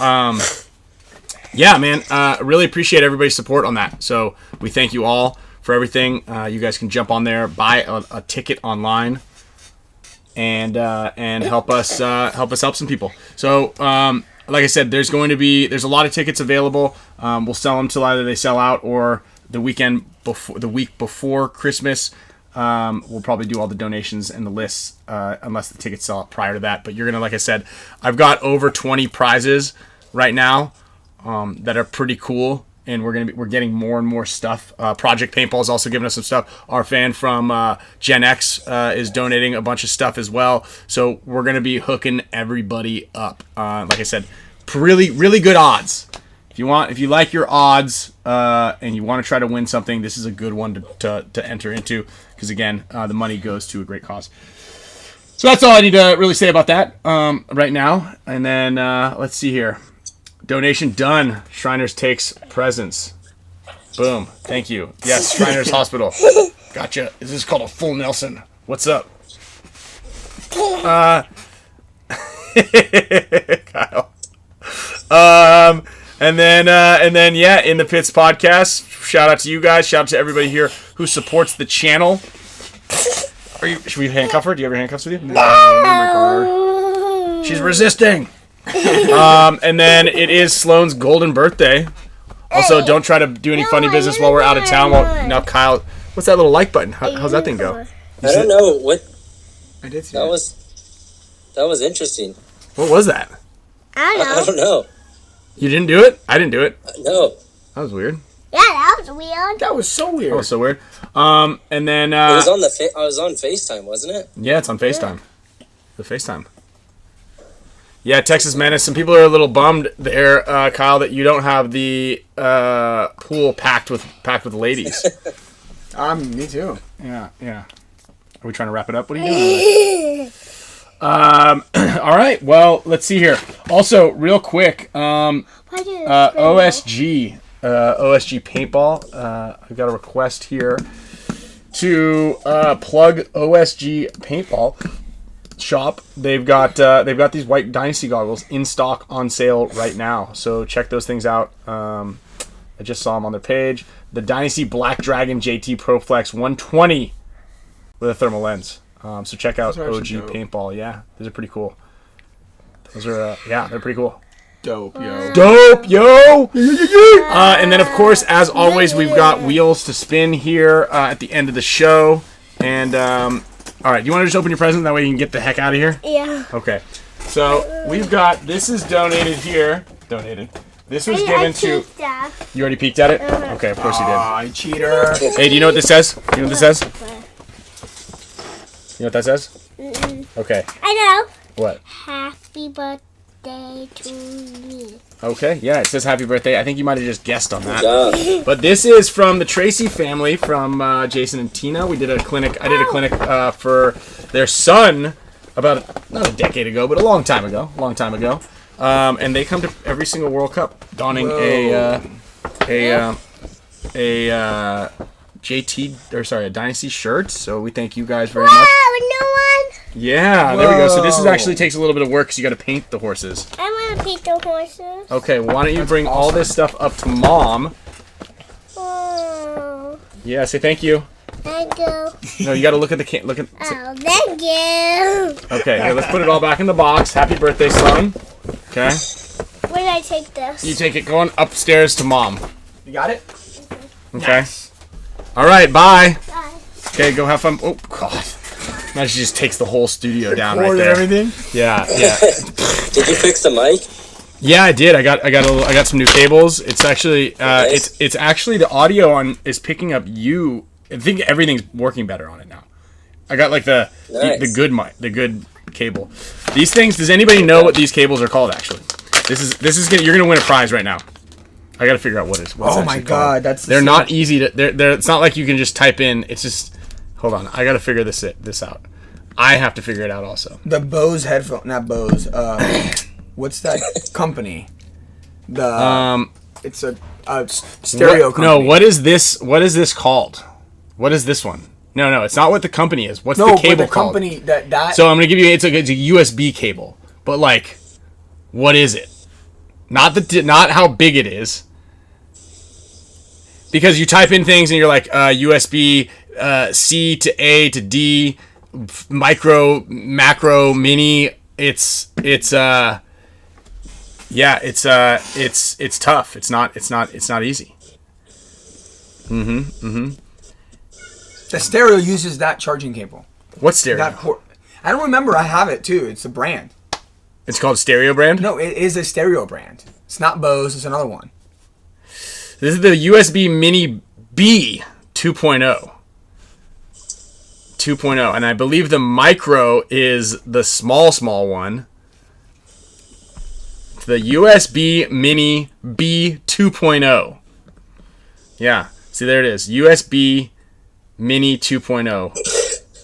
yeah, man, really appreciate everybody's support on that. So we thank you all for everything. You guys can jump on there, buy a ticket online, and help us help some people. So like I said, there's a lot of tickets available. We'll sell them till either they sell out or the week before Christmas. We'll probably do all the donations and the lists unless the tickets sell out prior to that. But you're gonna, like I said, I've got over 20 prizes right now that are pretty cool, and we're getting more and more stuff. Project Paintball is also giving us some stuff. Our fan from Gen X is donating a bunch of stuff as well. So we're gonna be hooking everybody up. Like I said, really really good odds. If you like your odds and you want to try to win something, this is a good one to enter into, because again, the money goes to a great cause. So that's all I need to really say about that right now. And then let's see here. Donation done. Shriners takes presents. Boom. Thank you. Yes, Shriners Hospital. Gotcha. This is called a full Nelson. What's up? Kyle. And then yeah, In the Pits podcast. Shout out to you guys. Shout out to everybody here who supports the channel. Should we handcuff her? Do you have your handcuffs with you? No. She's resisting. And then it is Sloan's golden birthday. Also, don't try to do any funny business while we're out of town. Now, Kyle, what's that little like button? How's that thing go? I don't know what. I did see that was interesting. What was that? I don't know. You didn't do it? I didn't do it. No. That was weird. Yeah, that was weird. That was so weird. That was so weird. And then it was on I was on FaceTime, wasn't it? Yeah, it's on FaceTime. The FaceTime. Yeah, Texas Menace. Some people are a little bummed there, Kyle, that you don't have the pool packed with ladies. Me too. Yeah. Are we trying to wrap it up? What are you doing? All right. Well, let's see here. Also, real quick, OSG Paintball. I've got a request here to plug OSG Paintball shop. They've got these white Dynasty goggles in stock on sale right now. So check those things out. I just saw them on their page. The Dynasty Black Dragon JT Pro Flex 120 with a thermal lens. So check out OG Paintball. Yeah, those are pretty cool. Those are they're pretty cool. Dope, yo. Dope, yo. And then of course, as always, we've got wheels to spin here at the end of the show. And all right, you want to just open your present, that way you can get the heck out of here? Yeah. Okay. So we've got, this is donated here. Donated. This was given to. You already peeked at it? Okay, of course you did. Aw, cheater. Hey, do you know what this says? You know what this says? You know what that says? Okay. I know. What? Happy birthday to me. Okay, yeah, it says happy birthday. I think you might have just guessed on that. Yeah. But this is from the Tracy family, from Jason and Tina. I did a clinic for their son about, not a decade ago, but a long time ago. And they come to every single World Cup donning a Dynasty shirt. So we thank you guys very much. Wow, no one. Yeah, there we go. So this is actually takes a little bit of work because you got to paint the horses. I want to paint the horses. Okay, why don't you bring all this stuff up to Mom? Oh. Yeah, say thank you. Thank you. No, you got to look at the Oh, thank you. Okay, here, let's put it all back in the box. Happy birthday, Sloan. Okay. Where did I take this? You take it going upstairs to Mom. You got it? Okay. Nice. All right, bye. Bye. Okay, go have fun. Oh God. Now she just takes the whole studio down right Poured there. everything? Yeah. Did you fix the mic? Yeah, I did. I got some new cables. It's actually it's actually the audio is picking up you. I think everything's working better on it now. I got like the good mic, the good cable. These things. Does anybody know what these cables are called? Actually, this is you're gonna win a prize right now. I gotta figure out what it's. Oh my God, they're not easy to. They're. It's not like you can just type in. It's just. Hold on, I gotta figure this out. I have to figure it out also. The Bose headphone, not Bose. What's that company? It's a stereo company. No, what is this? What is this called? What is this one? No, it's not what the company is. What's No, the but cable the called? company that. So I'm gonna give you. It's a USB cable, but like, what is it? Not how big it is. Because you type in things and you're like USB C to A to D, micro, macro, mini. It's tough. It's not easy. The stereo uses that charging cable. What stereo? That port. I don't remember. I have it too. It's a brand. It's called Stereo brand? No, it is a stereo brand. It's not Bose. It's another one. This is the USB Mini B 2.0. 2.0. And I believe the micro is the small one. The USB Mini B 2.0. Yeah. See, there it is. USB Mini 2.0.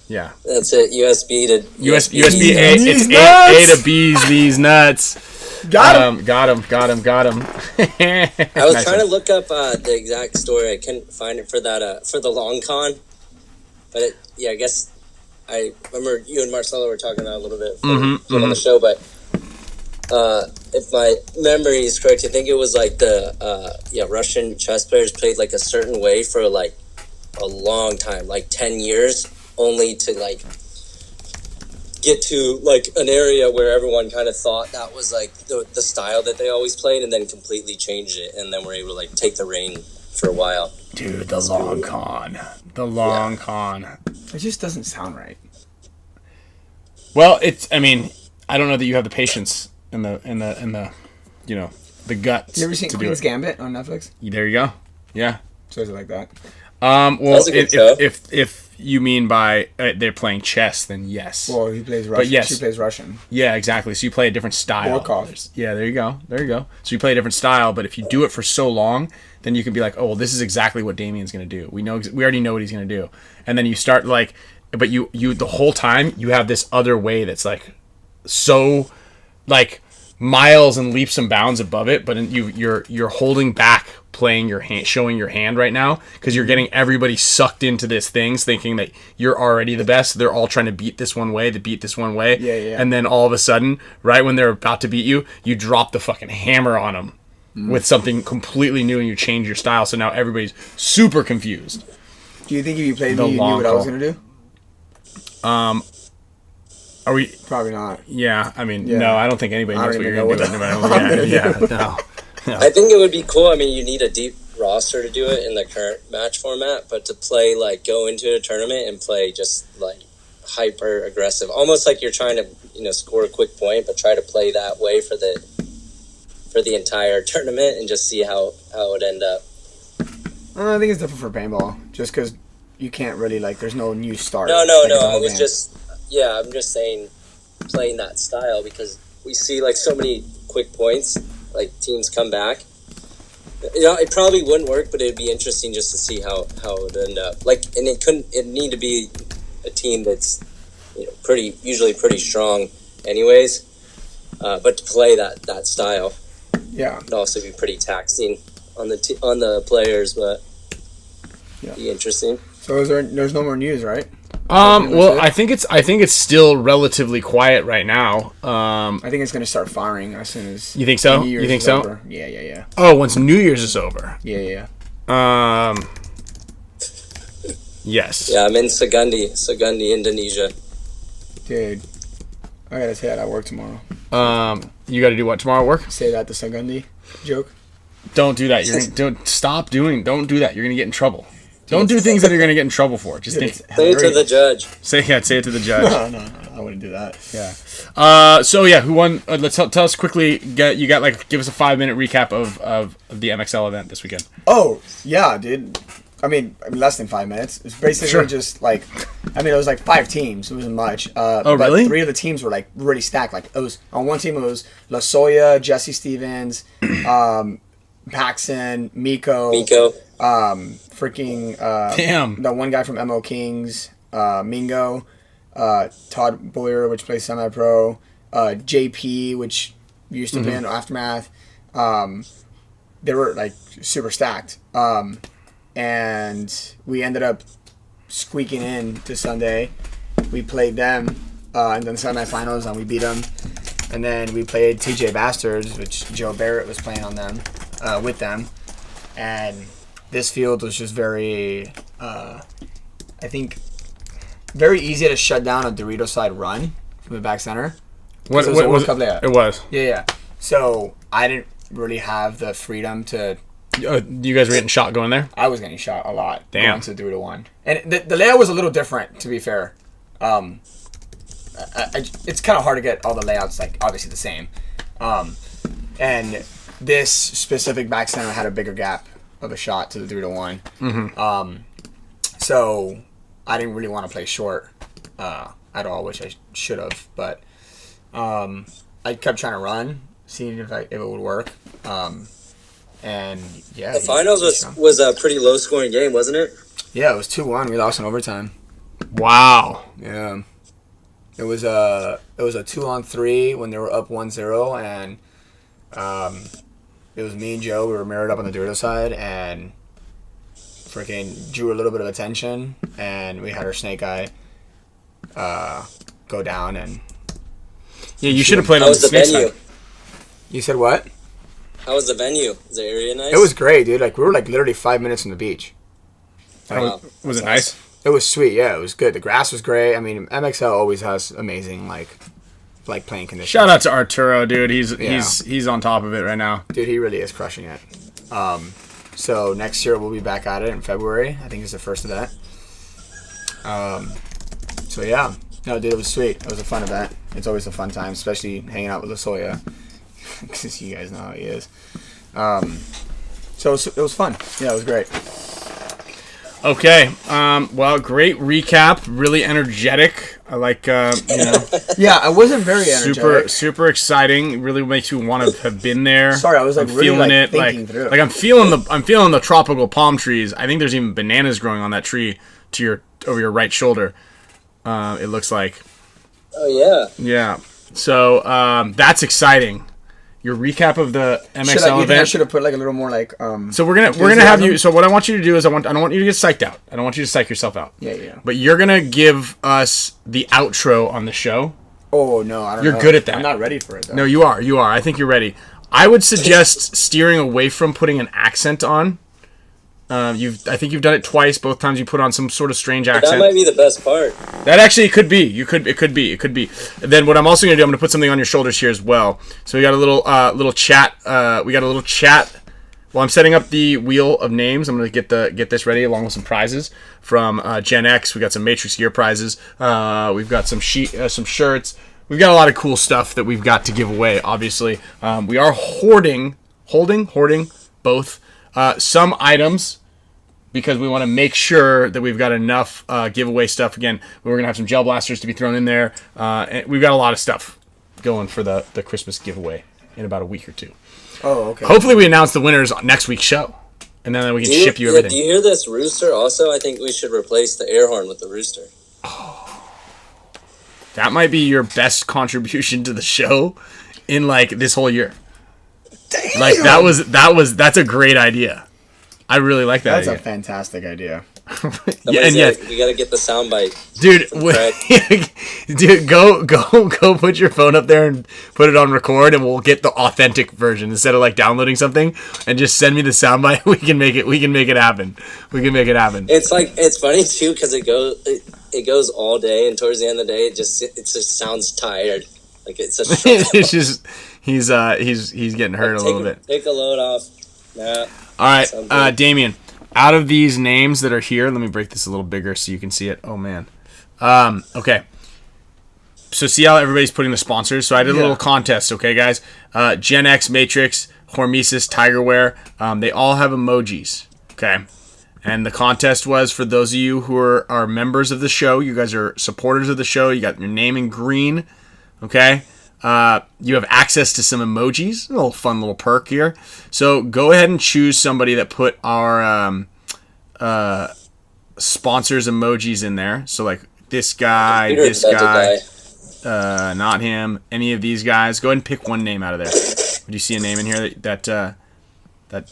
Yeah. That's it. USB to USB A. It's A to B's these nuts. Got him. Got him. I was trying to look up the exact story. I couldn't find it for that for the long con. But I guess I remember you and Marcelo were talking about it a little bit on the show. But if my memory is correct, I think it was like the Russian chess players played like a certain way for like a long time, like 10 years, only to like get to like an area where everyone kind of thought that was like the style that they always played, and then completely changed it, and then we're able to like take the reign for a while. Dude, the long con. The long con. It just doesn't sound right. Well, I don't know that you have the patience and the the guts. You ever seen to Queen's do it. Gambit on Netflix? There you go. Yeah. So is it like that? Well, That's a good show. if you mean by they're playing chess, then yes. Well, he plays Russian. But yes. She plays Russian. Yeah, exactly. So you play a different style. Borkov. Yeah, there you go. So you play a different style, but if you do it for so long, then you can be like, oh, well, this is exactly what Damien's going to do. We already know what he's going to do. And then you start like, but you the whole time you have this other way that's like so like miles and leaps and bounds above it, but you're holding back playing your hand, showing your hand right now, because you're getting everybody sucked into this things thinking that you're already the best. They're all trying to beat this one way, Yeah. And then all of a sudden, right when they're about to beat you, you drop the fucking hammer on them with something completely new, and you change your style, so now everybody's super confused. Do you think if you played The me, you knew long what I was call. going to do? Are we? Probably not. Yeah, Yeah. no, I don't think anybody I knows don't what even you're know going to do. what I'm Yeah, no. I think it would be cool. I mean, you need a deep roster to do it in the current match format, but to play like go into a tournament and play just like hyper aggressive, almost like you're trying to score a quick point, but try to play that way for the entire tournament and just see how it would end up. I think it's different for paintball, just because you can't really there's no new start. No. Like, it's a I whole was game. I'm just saying playing that style, because we see like so many quick points, like teams come back. It probably wouldn't work, but it'd be interesting just to see how it would end up. Like, and it need to be a team that's usually pretty strong, anyways. But to play that style, would also be pretty taxing on the players, but be interesting. So there's no more news, right? Well, I think it's still relatively quiet right now. I think it's going to start firing as soon as You think so? New Year's You think is so? over. Yeah. Oh, once New Year's is over. Yeah. Yes. Yeah, I'm in Segundi, Indonesia. Dude, I gotta say that at work tomorrow. You got to do what tomorrow at work? Say that the Segundi joke. Don't do that. Don't do that. You're gonna get in trouble. Don't do things that you're gonna get in trouble for. Just think. Say it to the judge. Say it to the judge. No, I wouldn't do that. Yeah. So yeah, who won? Let's tell us quickly. Give us a 5-minute recap of the MXL event this weekend. Oh yeah, dude. I mean, less than 5 minutes. It's basically just like, it was like 5 teams. It wasn't much. Oh, really? But 3 of the teams were like really stacked. Like it was on one team. It was La Soya, Jesse Stevens, Paxson, Miko. Freaking Damn. the one guy from MO Kings, Mingo, Todd Boyer, which plays semi-pro, JP, which used to play in Aftermath. They were like super stacked, and we ended up squeaking in to Sunday. We played them in the semifinals, and we beat them. And then we played TJ Bastards, which Joe Barrett was playing on them, with them. And this field was just very, I think, very easy to shut down a Dorito side run from the back center. What was it? It was. Yeah. So I didn't really have the freedom to. You guys were getting shot going there? I was getting shot a lot. Damn. Going to 3-1. And the layout was a little different, to be fair. It's kind of hard to get all the layouts like obviously the same. And this specific back center had a bigger gap of a shot to the 3-1. Mm-hmm. So I didn't really want to play short at all, which I should have. But I kept trying to run, seeing if it would work. And yeah, the finals was a pretty low scoring game, wasn't it? Yeah, it was 2-1. We lost in overtime. Wow. Yeah. It was a 2-on-3 when they were up 1-0, and it was me and Joe. We were mirrored up on the Dorito side, and freaking drew a little bit of attention, and we had our snake eye go down. And yeah, you should have played on the snake side. You said what? How was the venue? Was the area nice? It was great, dude. Like we were like literally 5 minutes from the beach. Wow. Was it nice? It was sweet, yeah. It was good. The grass was great. I mean, MXL always has amazing like playing conditions. Shout out to Arturo, dude. He's on top of it right now. Dude, he really is crushing it. So next year we'll be back at it in February. I think it's the first of that. So yeah, no, dude, it was sweet. It was a fun event. It's always a fun time, especially hanging out with LaSoya, because you guys know how he is. So it was fun. Yeah, it was great. Okay. Well, great recap. Really energetic. I like, Yeah, I wasn't very energetic. Super exciting. It really makes you want to have been there. Sorry, I was like really feeling it. Thinking through. Like I'm feeling the tropical palm trees. I think there's even bananas growing on that tree over your right shoulder. It looks like. Oh yeah. Yeah. So that's exciting. Your recap of the MXL event. I should have put like a little more like. So we're gonna have you. So what I want you to do is I don't want you to get psyched out. I don't want you to psych yourself out. Yeah. But you're gonna give us the outro on the show. Oh no, I don't know. You're good at that. I'm not ready for it though. No, you are. I think you're ready. I would suggest steering away from putting an accent on. I think you've done it twice. Both times you put on some sort of strange accent. That might be the best part. That actually could be. It could be. And then what I'm also gonna do, I'm gonna put something on your shoulders here as well. So we got a little chat. We got a little chat. While I'm setting up the wheel of names, I'm gonna get this ready along with some prizes from Gen X. We got some Matrix Gear prizes. We've got some shirts. We've got a lot of cool stuff that we've got to give away. Obviously, we are hoarding both some items, because we want to make sure that we've got enough giveaway stuff. Again, we're going to have some gel blasters to be thrown in there. And we've got a lot of stuff going for the Christmas giveaway in about a week or two. Oh, okay. Hopefully we announce the winners on next week's show. And then we can ship you everything. Do you hear this rooster? Also, I think we should replace the air horn with the rooster. That might be your best contribution to the show in like this whole year. Damn. Like that's a great idea. I really like that. That's idea. A fantastic idea. Yeah, and yes, we gotta get the soundbite, dude. Go put your phone up there and put it on record, and we'll get the authentic version instead of like downloading something. And just send me the soundbite. We can make it happen. It's like, it's funny too, because it goes all day, and towards the end of the day, it just sounds tired. Like it's a it's just he's getting hurt a little bit. Take a load off. Nah. All right, Damien. Out of these names that are here, let me break this a little bigger so you can see it. Oh man. Okay. So see how everybody's putting the sponsors. So I did a little contest. Okay, guys. Gen X, Matrix, Hormesis, Tigerwear. They all have emojis. Okay. And the contest was for those of you who are members of the show. You guys are supporters of the show. You got your name in green. Okay. You have access to some emojis. A little fun little perk here. So go ahead and choose somebody that put our sponsors emojis in there. So like this guy, not him, any of these guys. Go ahead and pick one name out of there. Do you see a name in here that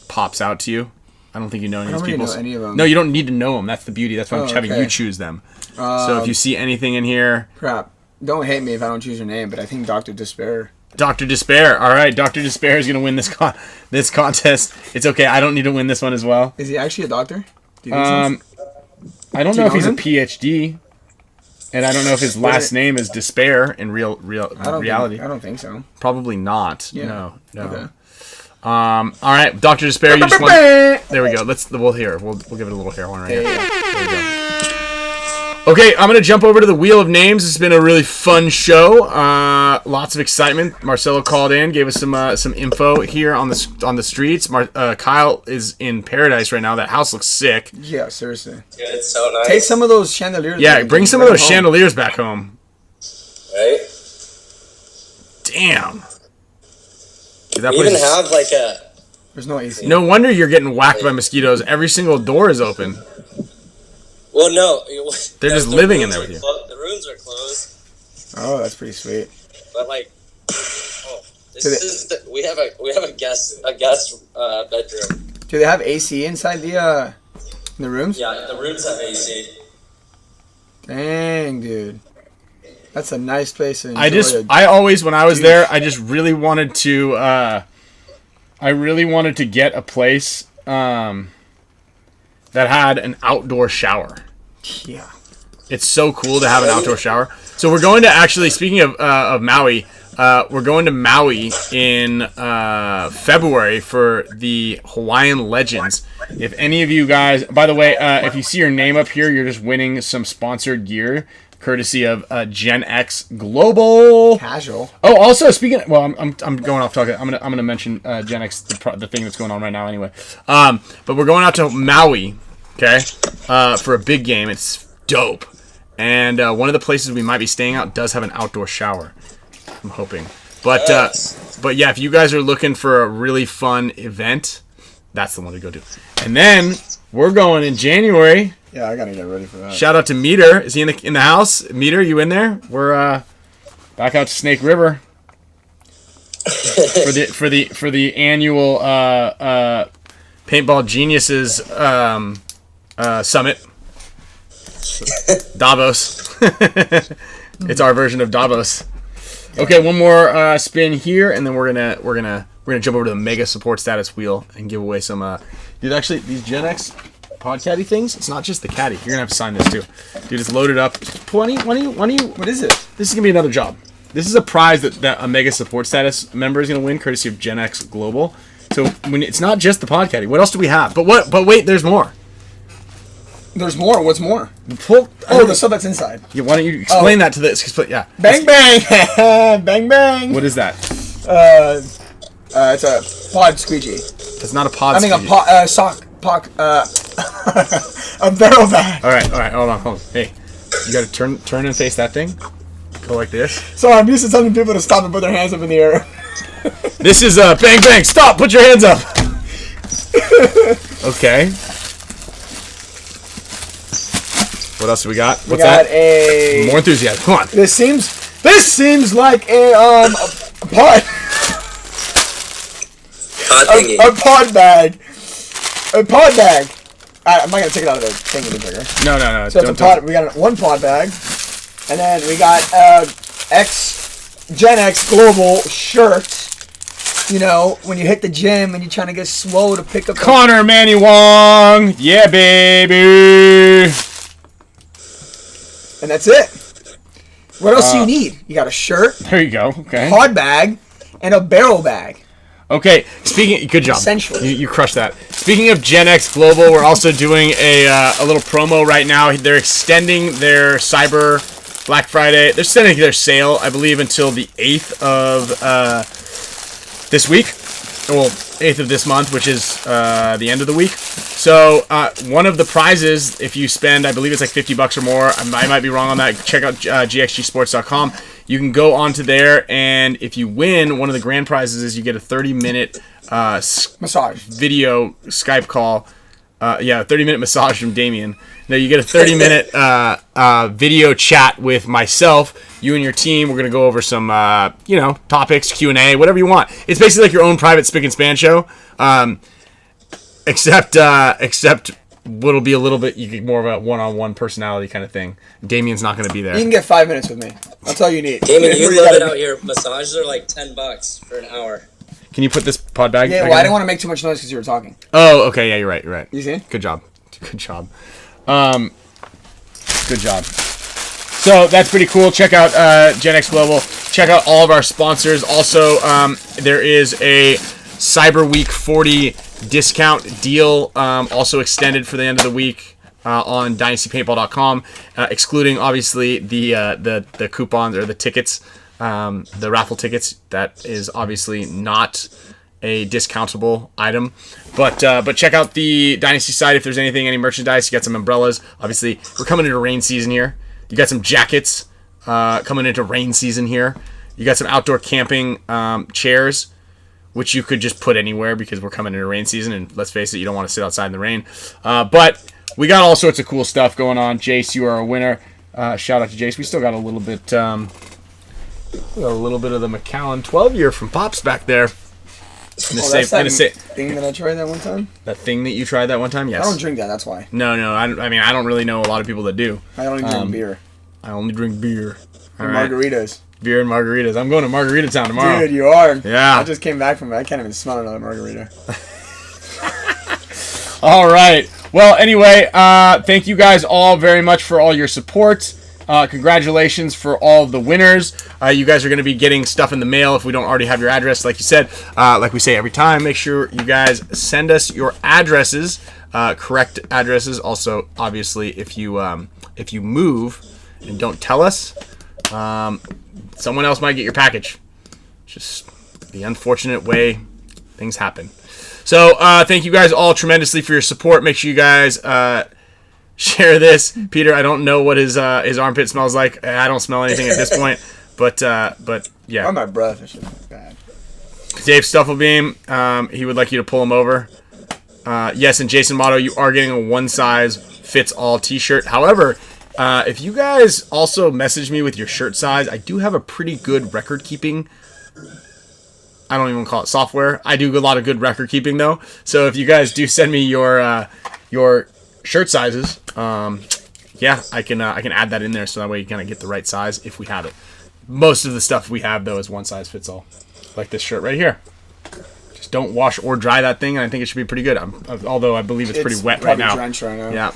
pops out to you? I don't think you know any I of don't these really people. know any of them. No, you don't need to know them. That's the beauty. That's why I'm Oh, having okay. you choose them. So if you see anything in here, Crap. Don't hate me if I don't choose your name, but I think Dr. Despair. Dr. Despair. All right, Dr. Despair is gonna win this this contest. It's okay. I don't need to win this one as well. Is he actually a doctor? Do you think so? I don't Do know you if he's know a him? PhD, and I don't know if his last name is Despair in reality. I don't think so. Probably not. Yeah. No. Okay. All right, Dr. Despair, you just won. There we go. We'll give it a little hair one right here. There we go. Okay, I'm gonna jump over to the Wheel of Names. It's been a really fun show. Lots of excitement. Marcelo called in, gave us some info here on the streets. Kyle is in paradise right now. That house looks sick. Yeah, seriously. Yeah, it's so nice. Take some of those chandeliers. Yeah, back bring and some of them those home. chandeliers back home. Right? Damn. Dude, that We place even is- have like a. There's no AC. No wonder you're getting whacked by mosquitoes. Every single door is open. Well, no. They're just the living in rooms there are with you. The rooms are closed, Oh, that's pretty sweet. but like, we have a guest bedroom. Do they have AC inside the rooms? Yeah, the rooms have AC. Dang, dude. That's a nice place to enjoy. I always, when I was there, I just really wanted to, get a place, that had an outdoor shower. Yeah. It's so cool to have an outdoor shower. So we're going to actually, speaking of Maui, we're going to Maui in February for the Hawaiian Legends. If any of you guys, by the way, if you see your name up here, you're just winning some sponsored gear, courtesy of Gen X Global. Casual. Oh, also speaking. Well, I'm going off talking. I'm gonna mention Gen X, the thing that's going on right now anyway. But we're going out to Maui, okay, for a big game. It's dope, and one of the places we might be staying out does have an outdoor shower. I'm hoping, but yeah, if you guys are looking for a really fun event, that's the one to go to. And then we're going in January. Yeah, I gotta get ready for that. Shout out to Meter. Is he in the house? Meter, you in there? We're back out to Snake River for the annual Paintball Geniuses summit. Davos. It's our version of Davos. Okay, one more spin here, and then we're gonna jump over to the mega support status wheel and give away some. Dude, actually, these Gen X pod caddy things. It's not just the caddy. You're gonna have to sign this too, dude. It's loaded up. What is it? This is gonna be another job. This is a prize that a mega support status member is gonna win, courtesy of Gen X Global. So when it's not just the pod caddy, what else do we have? But wait, there's more. There's more. What's more? Oh, The stuff that's inside. Yeah, why don't you explain that to this? Yeah. Bang bang, bang bang. What is that? It's a pod squeegee. It's not a pod. I mean squeegee. a barrel bag. All right. Hold on. Hey, you gotta turn and face that thing. Go like this. So I'm used to telling people to stop and put their hands up in the air. This is bang bang. Stop. Put your hands up. Okay. What else do we got? What's that? More enthusiasm. Come on. This seems like a pod. A pod bag. A pod bag. I'm not gonna take it out of the thing any bigger. No. So it's a pod. We got one pod bag, and then we got Gen X Global shirt. You know, when you hit the gym and you're trying to get slow to pick up. Connor Manny Wong. Yeah, baby. And that's it. What else do you need? You got a shirt, There you go. Okay. pod bag, and a barrel bag. Okay. Good job. Essentially. You crushed that. Speaking of Gen X Global, we're also doing a little promo right now. They're extending their Cyber Black Friday. They're extending their sale, I believe, until the 8th of this week. Well, 8th of this month, which is the end of the week. So one of the prizes, if you spend, I believe it's like $50 or more, I might be wrong on that, check out gxgsports.com. You can go onto there, and if you win, one of the grand prizes is you get a 30-minute Massage. video Skype call. 30-minute massage from Damien. Now you get a 30-minute video chat with myself, you and your team. We're going to go over some, topics, Q&A, whatever you want. It's basically like your own private Spick and Span show. except what'll be a little bit more of a one-on-one personality kind of thing. Damien's not going to be there. You can get 5 minutes with me. That's all you need. Damien, you love it out here. Massages are like $10 for an hour. Can you put this pod bag? Yeah, well, I didn't want to make too much noise because you were talking. Oh, okay. Yeah, you're right. You're right. You see? Good job. Good job. Good job. So that's pretty cool. Check out Gen X Global. Check out all of our sponsors. Also, there is a Cyber Week 40 discount deal also extended for the end of the week on dynastypaintball.com, excluding obviously the coupons or the tickets, the raffle tickets. That is obviously not a discountable item, but check out the Dynasty site if there's any merchandise. You got some umbrellas. Obviously, we're coming into rain season here. You got some jackets coming into rain season here. You got some outdoor camping chairs, which you could just put anywhere because we're coming into rain season, and let's face it, you don't want to sit outside in the rain. But we got all sorts of cool stuff going on. Jace, you are a winner. Shout out to Jace. We still got a little bit of the Macallan 12 year from Pops back there. That's that thing that I tried that one time? That thing that you tried that one time? Yes. I don't drink that, that's why. No, I mean, I don't really know a lot of people that do. I only drink beer. I only drink beer. And margaritas. Beer and margaritas. I'm going to Margarita Town tomorrow. Dude, you are. Yeah. I just came back from it. I can't even smell another margarita. All right. Well, anyway, thank you guys all very much for all your support. Congratulations for all of the winners. You guys are going to be getting stuff in the mail if we don't already have your address. Like you said, like we say every time, make sure you guys send us your addresses, correct addresses. Also, obviously, if you move and don't tell us, someone else might get your package. Just the unfortunate way things happen. So thank you guys all tremendously for your support. Make sure you guys share this. Peter, I don't know what his armpit smells like. I don't smell anything at this point. But yeah. Or my breath is just bad. Dave Stufflebeam, he would like you to pull him over. Yes, and Jason Motto, you are getting a one-size-fits-all t-shirt. However, if you guys also message me with your shirt size, I do have a pretty good record keeping. I don't even call it software. I do a lot of good record keeping though. So if you guys do send me your shirt sizes, yeah, I can add that in there so that way you kind of get the right size if we have it. Most of the stuff we have though is one size fits all, like this shirt right here. Just don't wash or dry that thing, and I think it should be pretty good. Although I believe it's pretty wet right now. Drenched right now. Yeah.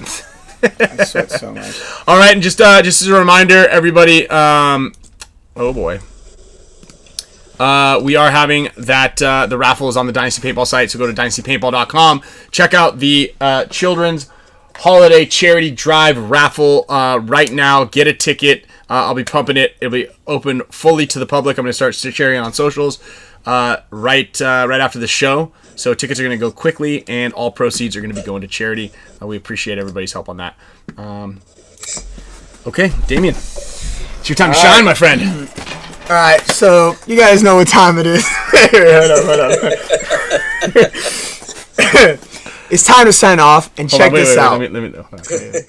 I sweat so much. All right, and just as a reminder, everybody. Oh boy. We are having that the raffle is on the Dynasty Paintball site, so go to dynastypaintball.com. Check out the children's holiday charity drive raffle right now. Get a ticket. I'll be pumping it. It'll be open fully to the public. I'm going to start sharing it on socials right after the show. So tickets are going to go quickly, and all proceeds are going to be going to charity. We appreciate everybody's help on that. Okay, Damien, it's your time to shine, my friend. All right, so you guys know what time it is. Hold up. It's time to sign off and check this out. Let me know. Okay,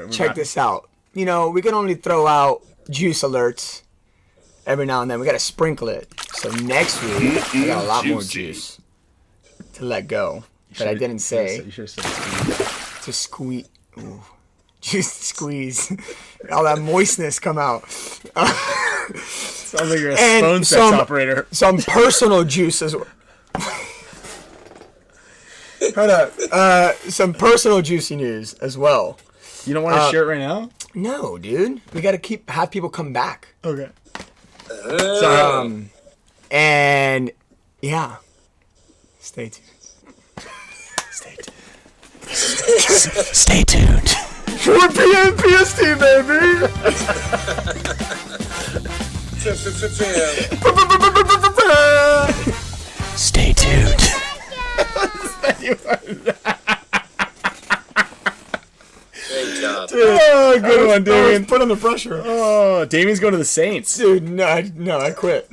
check this out. You know, we can only throw out juice alerts every now and then. We got to sprinkle it. So next week, we got a lot more juice to let go. But I didn't say. You should have said to squeeze. Ooh. Juice to squeeze. All that moistness come out. Sounds like you're a phone sex operator. Some personal juice as well. Hold up. Some personal juicy news as well. You don't want a shirt right now? No, dude. We got to have people come back. Okay. So, and yeah. Stay tuned. Stay tuned. 4 p.m. PST, baby. Stay tuned. Great job. Oh, good one, Damien. Put under pressure. Oh, Damien's going to the Saints. Dude, no, I quit.